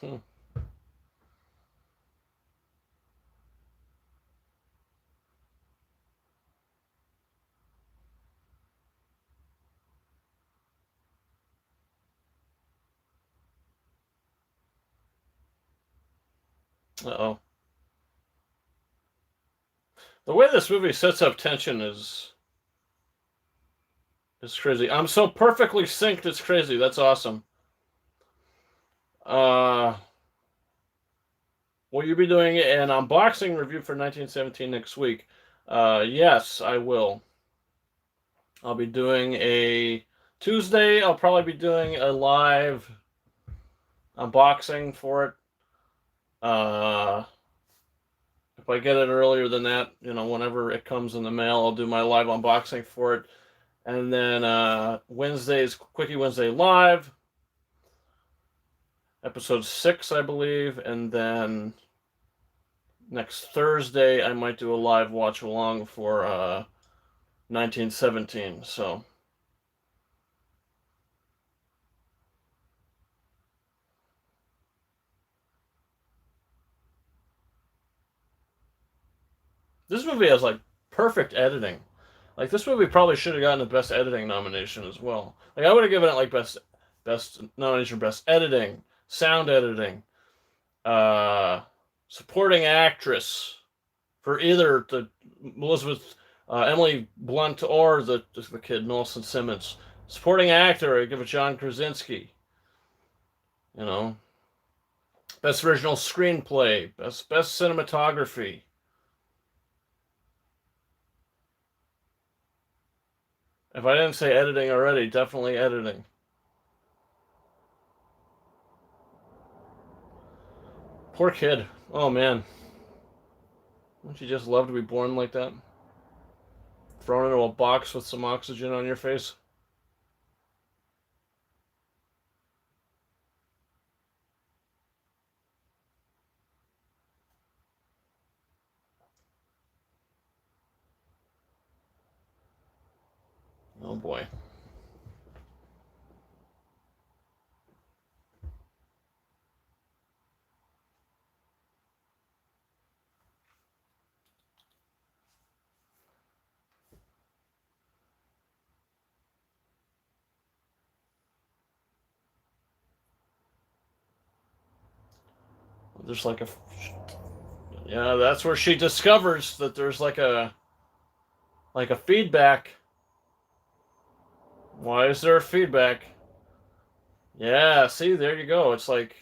Hmm. Uh-oh. The way this movie sets up tension is crazy. I'm so perfectly synced, it's crazy. That's awesome. Uh, will you be doing an unboxing review for 1917 next week? Yes, I will. I'll be doing a Tuesday. I'll probably be doing a live unboxing for it. If I get it earlier than that, whenever it comes in the mail, I'll do my live unboxing for it. And then Wednesday's Quickie Wednesday Live, episode 6, I believe. And then next Thursday, I might do a live watch along for 1917. So. This movie has like perfect editing. Like this movie probably should have gotten the best editing nomination as well. Like I would have given it like best nomination, best editing, sound editing, uh, supporting actress for either the Elizabeth Emily Blunt or the kid Nelson Simmons. Supporting actor, I give it John Krasinski. You know, best original screenplay, best cinematography. If I didn't say editing already, definitely editing. Poor kid. Oh man. Wouldn't you just love to be born like that? thrown into a box with some oxygen on your face? Oh boy. There's like a, yeah, that's where she discovers that there's like a feedback. Why is there a feedback? Yeah, see, there you go. It's like,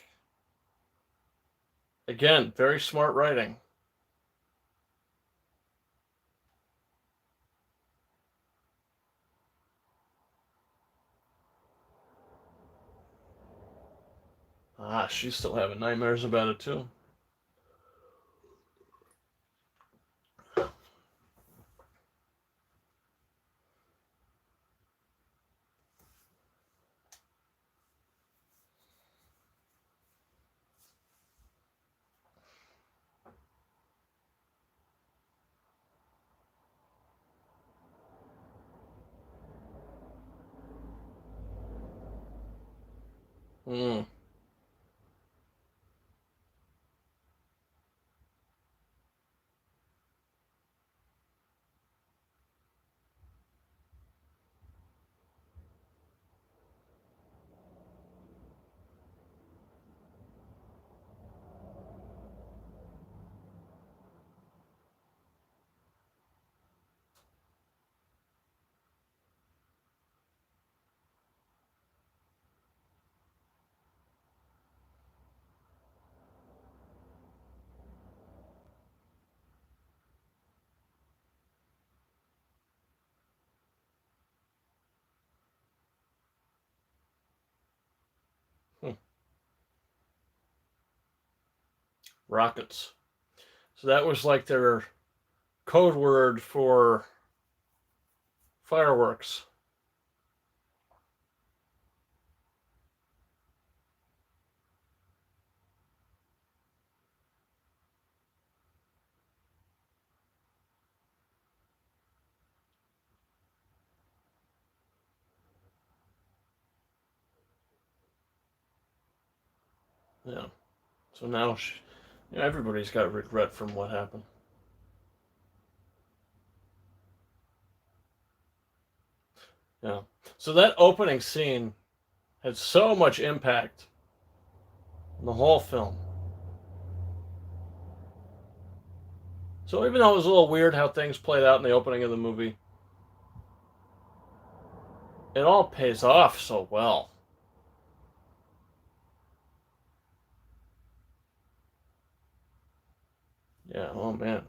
again, very smart writing. Ah, she's still having nightmares about it too. Hmm. Hmm. Rockets. So that was like their code word for fireworks. Yeah. So now, everybody's got regret from what happened. Yeah. So that opening scene had so much impact on the whole film. So even though it was a little weird how things played out in the opening of the movie, it all pays off so well. Yeah. Oh man,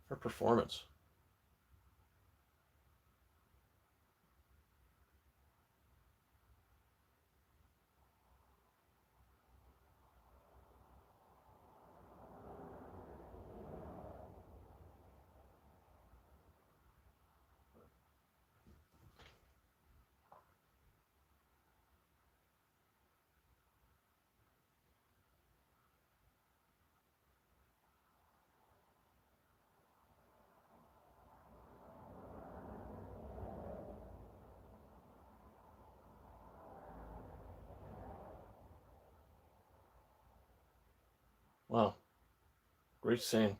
her performance. Wow. Great scene.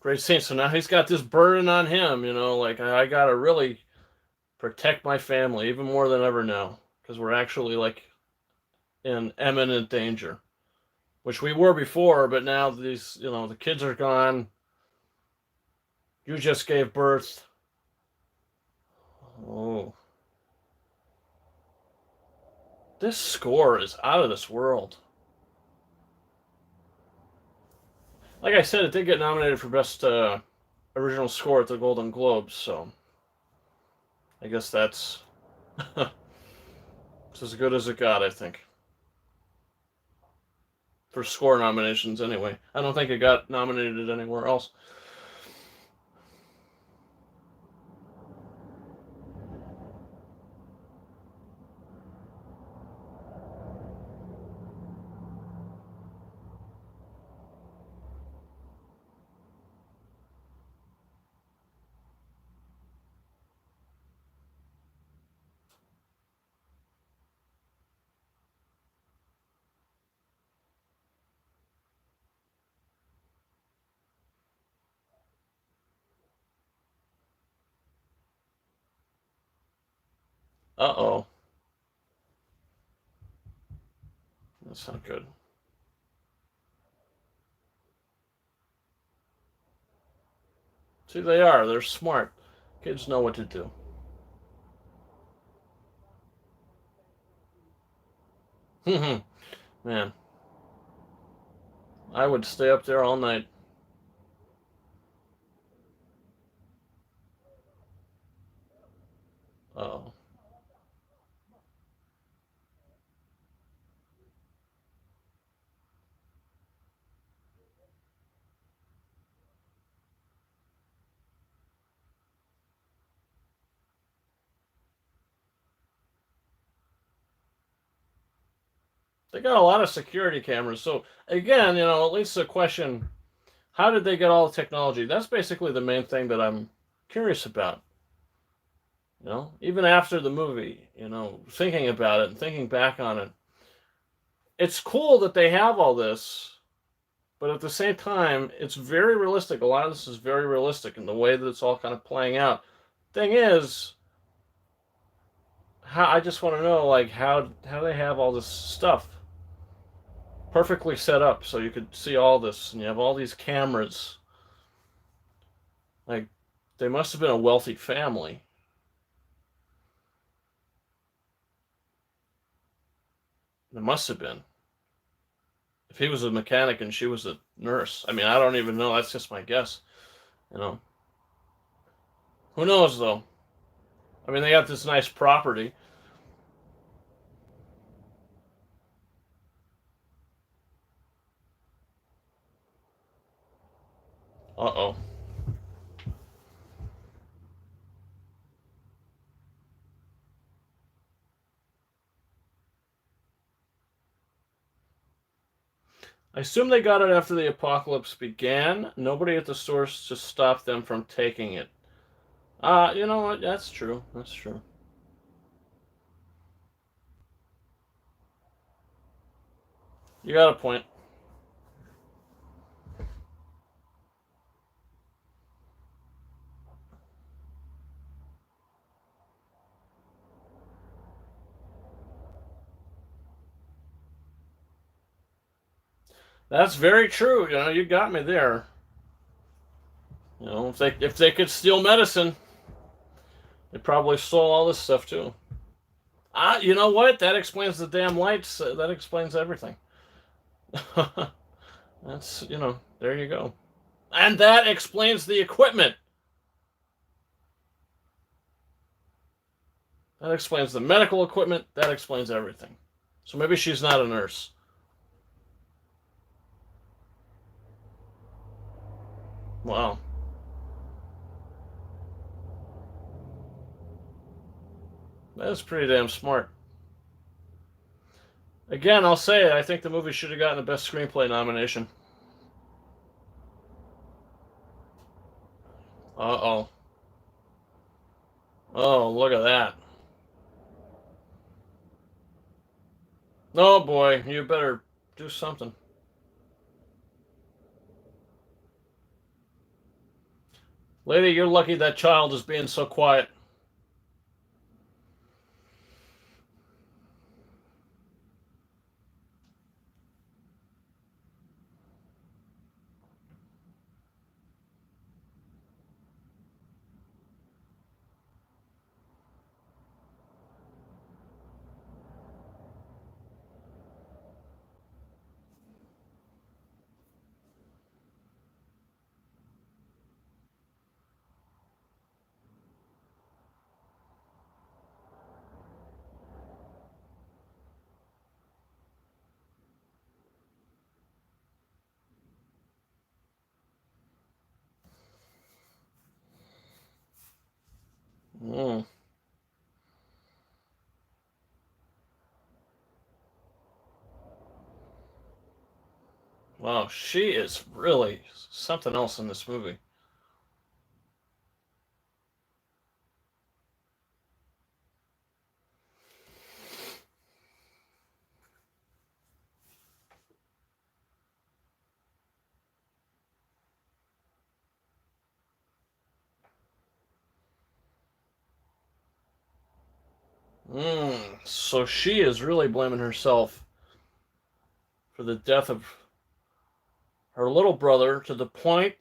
Great scene. So now he's got this burden on him. Like I gotta really protect my family even more than ever now because we're actually like in imminent danger, which we were before, but now the kids are gone. You just gave birth. Oh, this score is out of this world. Like I said, it did get nominated for best original score at the Golden Globes, so I guess that's it's as good as it got, I think, for score nominations. Anyway, I don't think it got nominated anywhere else. Uh-oh. That's not good. See, they are. They're smart. Kids know what to do. Man, I would stay up there all night. Oh. They got a lot of security cameras. So, again, at least the question, how did they get all the technology? That's basically the main thing that I'm curious about. Even after the movie, thinking about it and thinking back on it, it's cool that they have all this, but at the same time, it's very realistic. A lot of this is very realistic in the way that it's all kind of playing out. Thing is, how I just want to know, like, how they have all this stuff perfectly set up so you could see all this, and you have all these cameras. Like, they must have been a wealthy family. It must have been. If he was a mechanic and she was a nurse, I mean, I don't even know. That's just my guess. You know, who knows though? I mean, they got this nice property. Uh oh. I assume they got it after the apocalypse began. Nobody at the source just stopped them from taking it. You know what? That's true. That's true. You got a point. That's very true. You got me there. If they could steal medicine, they probably stole all this stuff too. You know what? That explains the damn lights. That explains everything. That's there you go. And that explains the equipment. That explains the medical equipment. That explains everything. So maybe she's not a nurse. Wow. That's pretty damn smart. Again, I'll say it. I think the movie should have gotten the best screenplay nomination. Uh oh. Oh, look at that. Oh boy, you better do something. Lady, you're lucky that child is being so quiet. Mm. Wow, she is really something else in this movie. So she is really blaming herself for the death of her little brother to the point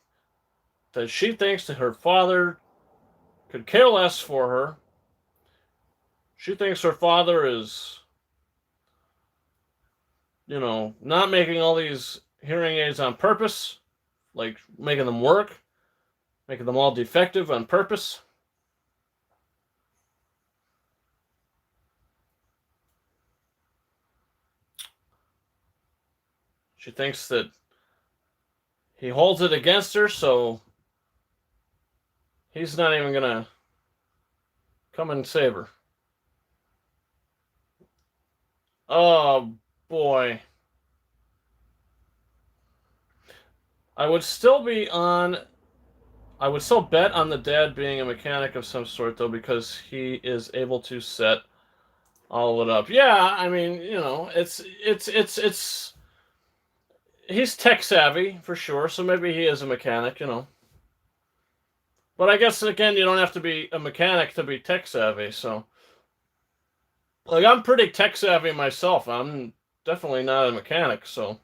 that she thinks that her father could care less for her. She thinks her father is, not making all these hearing aids on purpose, like making them work, making them all defective on purpose. She thinks that he holds it against her, so he's not even gonna come and save her. Oh boy. I would still be on. I would still bet on the dad being a mechanic of some sort, though, because he is able to set all of it up. Yeah, I mean, it's. He's tech savvy for sure, so maybe he is a mechanic. But I guess again, you don't have to be a mechanic to be tech savvy. So, like, I'm pretty tech savvy myself. I'm definitely not a mechanic, so.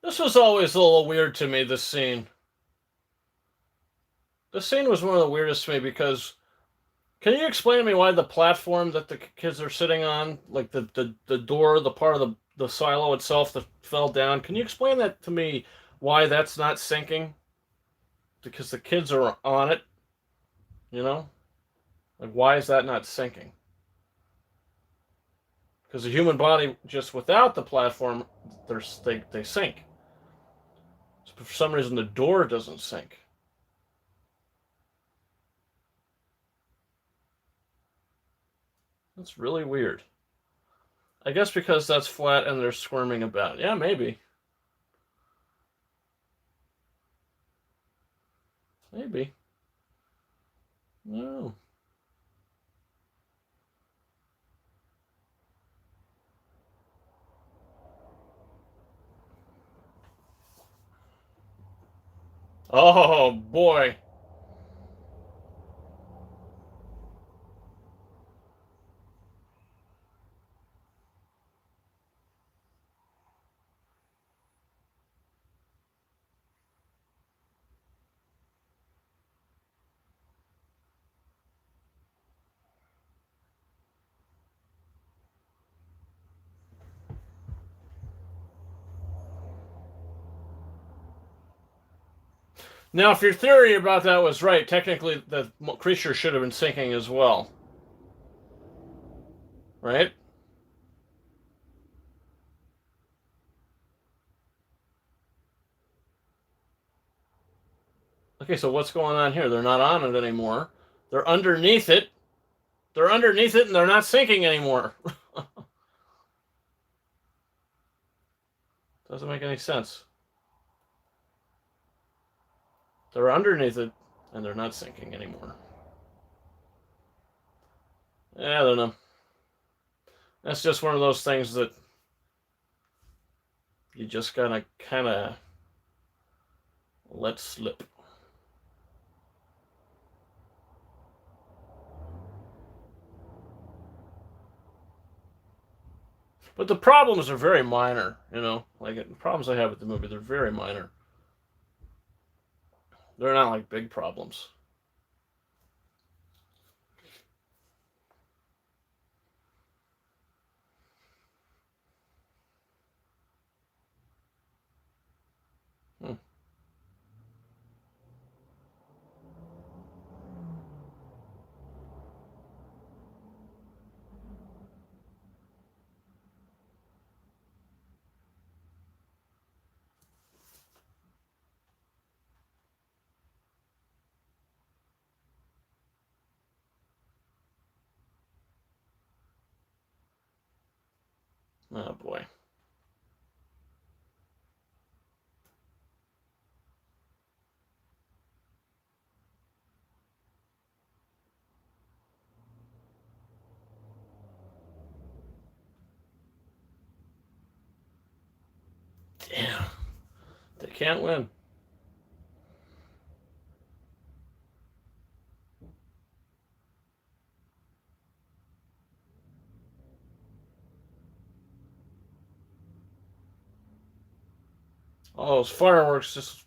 This was always a little weird to me, this scene. This scene was one of the weirdest to me because can you explain to me why the platform that the kids are sitting on, like the door, the part of the silo itself that fell down, can you explain that to me why that's not sinking? Because the kids are on it, you know? Like why is that not sinking? Because the human body just without the platform, they sink. So for some reason the door doesn't sink. That's really weird. I guess because that's flat and they're squirming about. Yeah, maybe. Maybe. No. Oh boy. Now, if your theory about that was right, technically the creature should have been sinking as well, right? Okay, so what's going on here? They're not on it anymore. They're underneath it. They're underneath it and they're not sinking anymore. Doesn't make any sense. They're underneath it and they're not sinking anymore. I don't know. That's just one of those things that you just gotta kind of let slip. But the problems are very minor. Like the problems I have with the movie, they're very minor. They're not like big problems. Hmm. Oh boy. Damn. They can't win. Oh, those fireworks just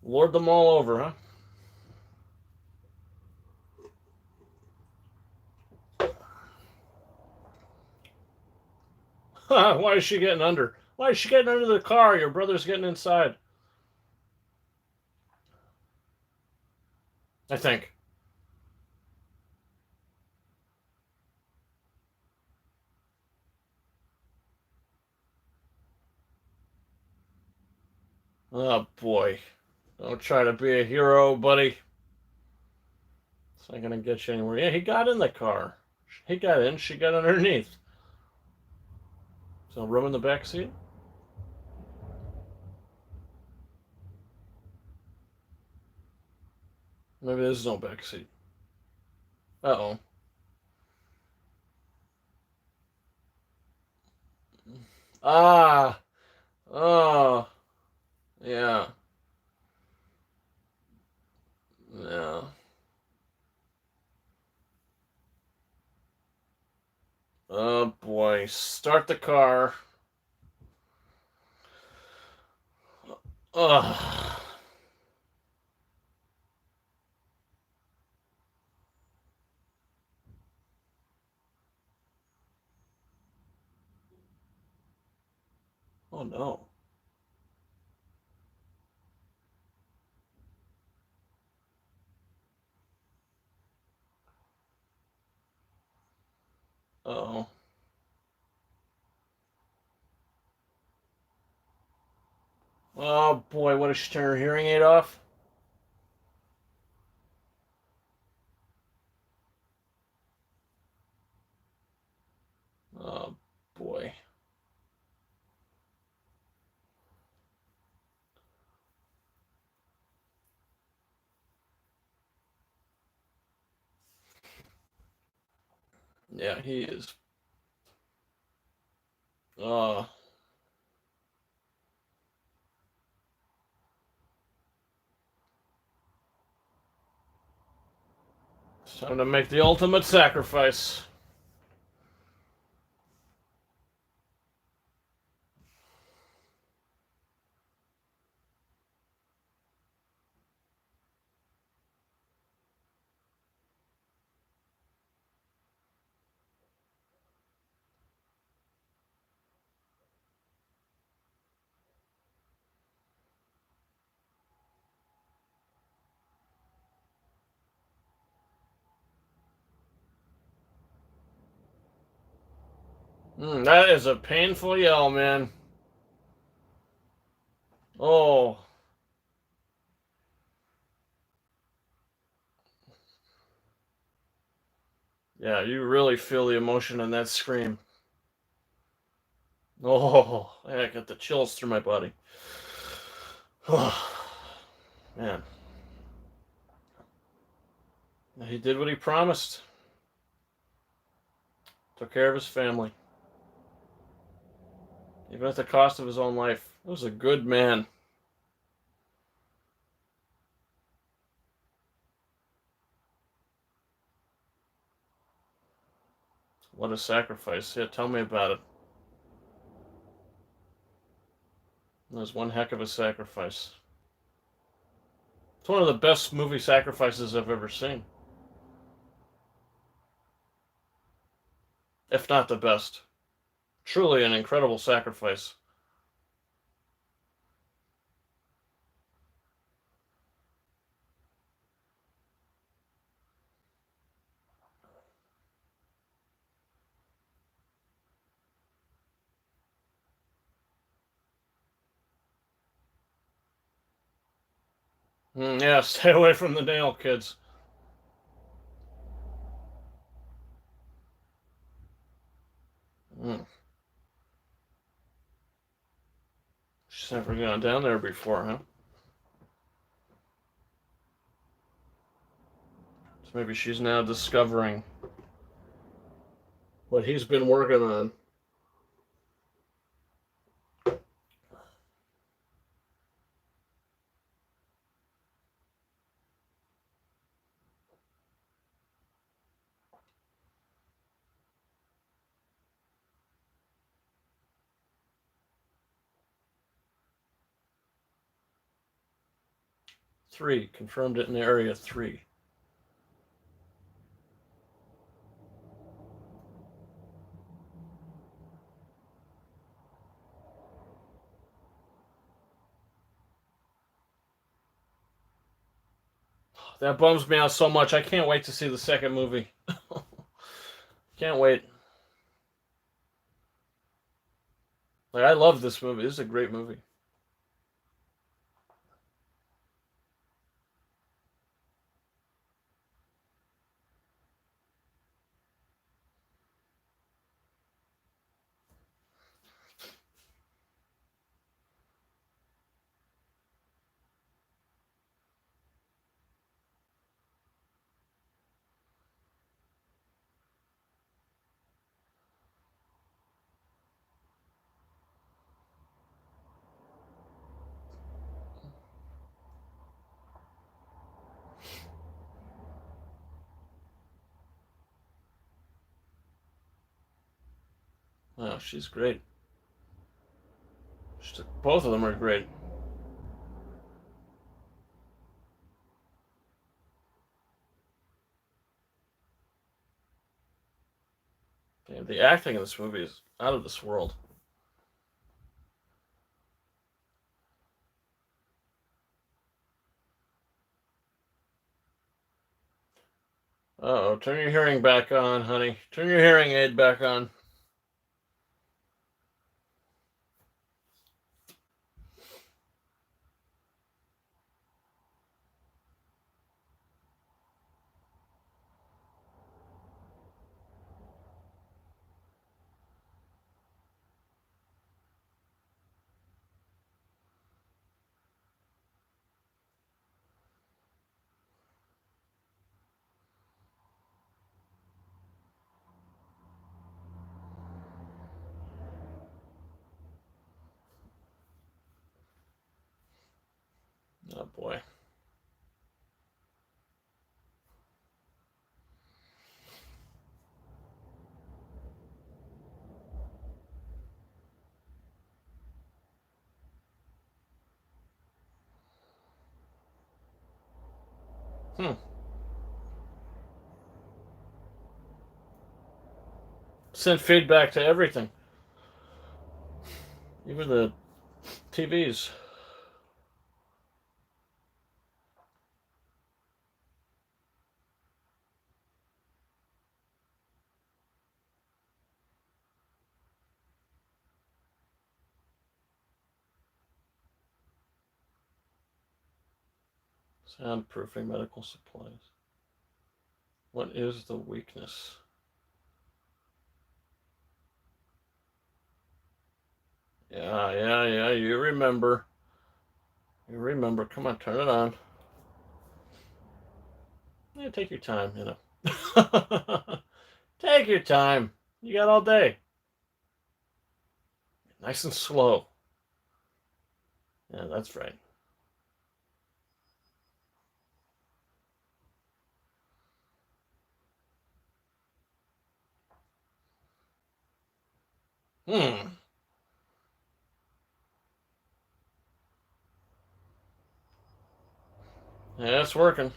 lured them all over, huh? Why is she getting under? Why is she getting under the car? Your brother's getting inside. I think. Oh boy. Don't try to be a hero, buddy. It's not gonna get you anywhere. Yeah, he got in the car. He got in, she got underneath. So room in the back seat? Maybe there's no back seat. Uh-oh. Ah. Oh. Yeah. Yeah. Oh boy. Start the car. Ugh. Oh no. Uh-oh. Oh boy, what, did she turn her hearing aid off? Oh boy. Yeah, he is. Uh, it's time to make the ultimate sacrifice. That is a painful yell, man. Oh, yeah, you really feel the emotion in that scream. Oh, I got the chills through my body. Oh, man. He did what he promised. Took care of his family, even at the cost of his own life. He was a good man. What a sacrifice. Yeah, tell me about it. It was one heck of a sacrifice. It's one of the best movie sacrifices I've ever seen, if not the best. Truly an incredible sacrifice. Yeah, stay away from the nail, kids. Mm. She's never gone down there before, huh? So maybe she's now discovering what he's been working on. 3. Confirmed it in Area 3. That bums me out so much. I can't wait to see the second movie. Can't wait. Like, I love this movie. This is a great movie. Oh, she's great. Both of them are great. Yeah, the acting in this movie is out of this world. Uh-oh, turn your hearing back on, honey. Turn your hearing aid back on. Oh boy. Hmm. Sent feedback to everything. Even the TVs. Soundproofing medical supplies. What is the weakness? Yeah. You remember. You remember. Come on, turn it on. Yeah, take your time, you know. Take your time. You got all day. Nice and slow. Yeah, that's right. Hmm. Yeah, it's working.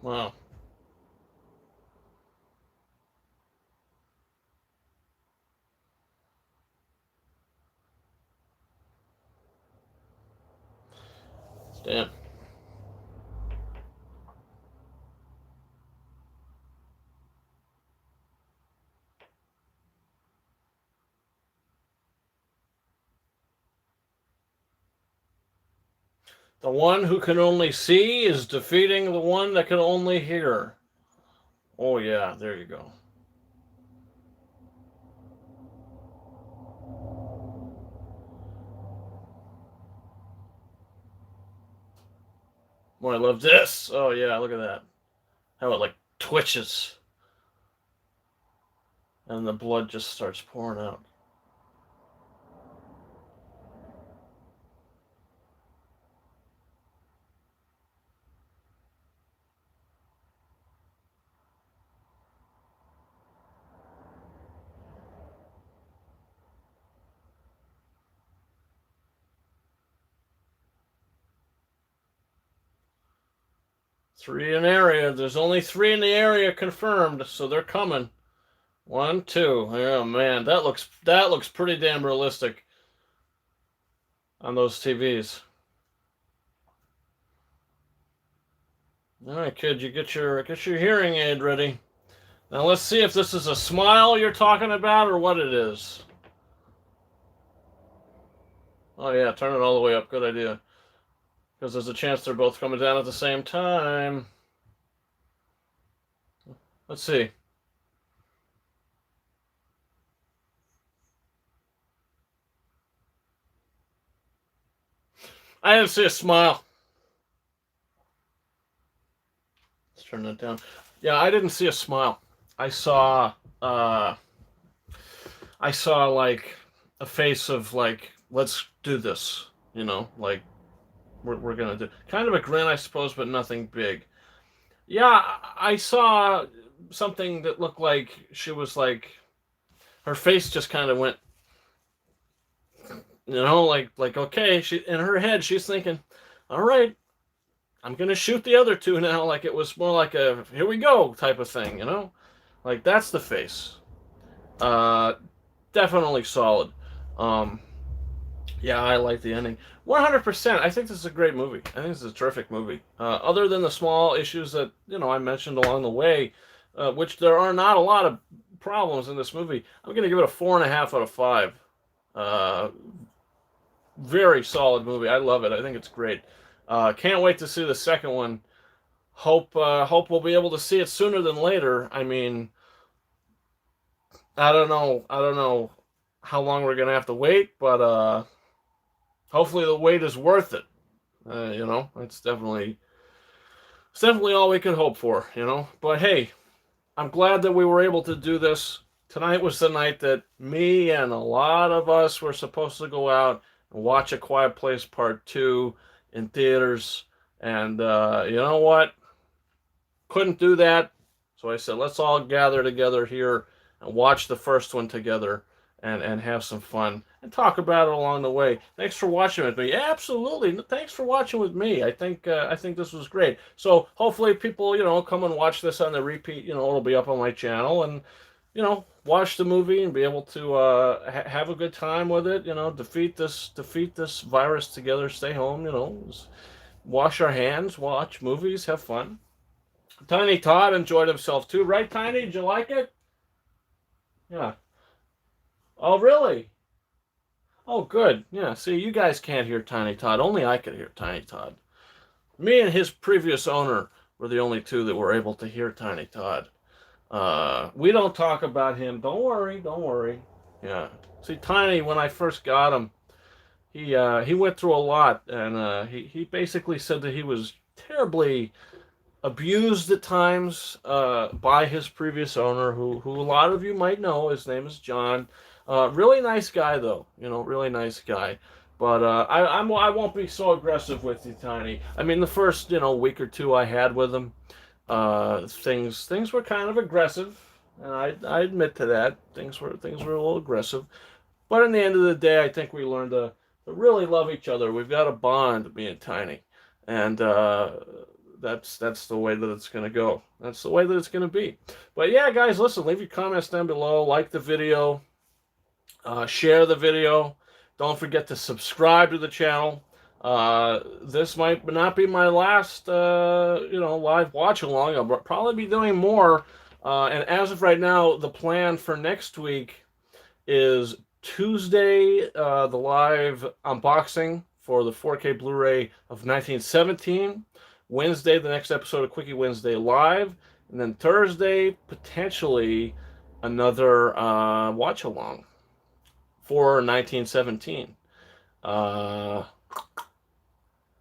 Wow. Damn. The one who can only see is defeating the one that can only hear. Oh yeah, there you go. Oh, I love this. Oh yeah, look at that. How it like twitches and the blood just starts pouring out. 3 in area. There's only 3 in the area confirmed, so they're coming. 1, 2. Oh man, that looks pretty damn realistic on those TVs. All right, kid, you get your hearing aid ready. Now let's see if this is a smile you're talking about or what it is. Oh yeah, turn it all the way up. Good idea. Because there's a chance they're both coming down at the same time. Let's see. I didn't see a smile. Let's turn that down. Yeah, I didn't see a smile. I saw uh I saw like a face of like, let's do this, like we're gonna do kind of a grin, I suppose, but nothing big. Yeah, I saw something that looked like she was like her face just kind of went, like okay, she in her head she's thinking, all right, I'm gonna shoot the other two now. Like it was more like a here we go type of thing. Like that's the face. Uh, Definitely solid. Um, yeah, I like the ending. 100%. I think this is a great movie. I think this is a terrific movie. Other than the small issues that I mentioned along the way, which there are not a lot of problems in this movie, I'm gonna give it a 4.5 out of 5. Uh, Very solid movie. I love it. I think it's great. Can't wait to see the second one. Hope we'll be able to see it sooner than later. I mean, I don't know. I don't know how long we're gonna have to wait, but hopefully the wait is worth it. It's definitely all we could hope for. But hey, I'm glad that we were able to do this. Tonight was the night that me and a lot of us were supposed to go out and watch A Quiet Place Part 2 in theaters. And you know what? Couldn't do that. So I said, let's all gather together here and watch the first one together and have some fun and talk about it along the way. Thanks for watching with me. Yeah, absolutely. Thanks for watching with me. I think this was great. So hopefully people, come and watch this on the repeat. It'll be up on my channel and watch the movie and be able to have a good time with it. Defeat this virus together. Stay home. Wash our hands, watch movies, have fun. Tiny Todd enjoyed himself too, right, Tiny? Did you like it? Yeah. Oh, really? Oh, good. Yeah. See, you guys can't hear Tiny Todd. Only I could hear Tiny Todd. Me and his previous owner were the only two that were able to hear Tiny Todd. We don't talk about him. Don't worry. Don't worry. Yeah. See, Tiny, when I first got him, he went through a lot, and he basically said that he was terribly abused at times by his previous owner, who a lot of you might know. His name is John. Really nice guy, though. Really nice guy. But I won't be so aggressive with you, Tiny. I mean, the first week or two I had with him, things were kind of aggressive, and I admit to that. Things were a little aggressive. But in the end of the day, I think we learned to really love each other. We've got a bond, me and Tiny, and that's the way that it's going to go. That's the way that it's going to be. But yeah, guys, listen, leave your comments down below. Like the video. Share the video. Don't forget to subscribe to the channel. This might not be my last, live watch along. I'll probably be doing more. And as of right now, the plan for next week is Tuesday, the live unboxing for the 4K Blu-ray of 1917. Wednesday, the next episode of Quickie Wednesday Live. And then Thursday, potentially another watch along for 1917. Uh,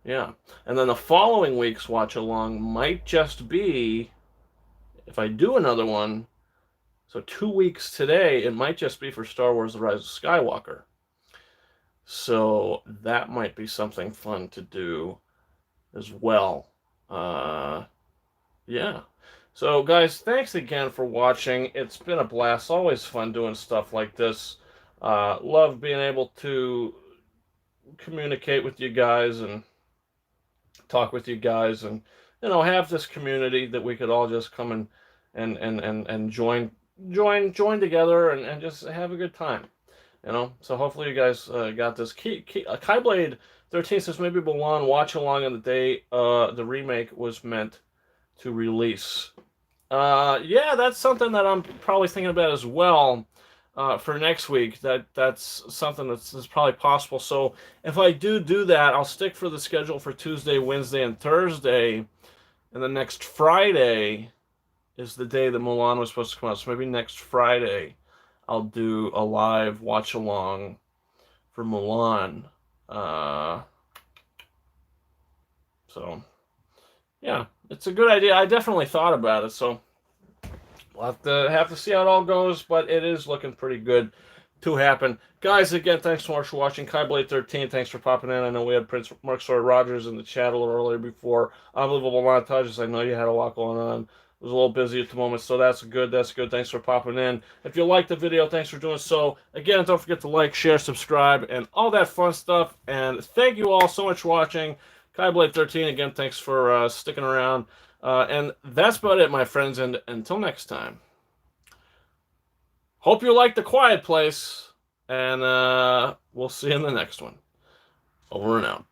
yeah. And then the following week's watch along might just be, if I do another one, so 2 weeks today, it might just be for Star Wars The Rise of Skywalker. So that might be something fun to do as well. Yeah. So, guys, thanks again for watching. It's been a blast. Always fun doing stuff like this. Love being able to communicate with you guys and talk with you guys, and have this community that we could all just come and join together and just have a good time. So hopefully you guys got this. Keyblade 13 says maybe Mulan watch along on the day the remake was meant to release. Yeah, that's something that I'm probably thinking about as well for next week. That's something that's probably possible. So if I do that, I'll stick for the schedule for Tuesday, Wednesday, and Thursday. And the next Friday is the day that Mulan was supposed to come out. So maybe next Friday I'll do a live watch along for Mulan. So yeah, it's a good idea. I definitely thought about it, so we'll have to see how it all goes, but it is looking pretty good to happen. Guys, again, thanks so much for watching. Keyblade 13, thanks for popping in. I know we had Prince Mark Sawyer Rogers in the chat a little earlier before. Unbelievable montages. I know you had a lot going on. I was a little busy at the moment, so that's good. That's good. Thanks for popping in. If you liked the video, thanks for doing so. Again, don't forget to like, share, subscribe, and all that fun stuff. And thank you all so much for watching. Keyblade 13, again, thanks for sticking around. And that's about it, my friends. And until next time, hope you like The Quiet Place. And we'll see you in the next one. Over and out.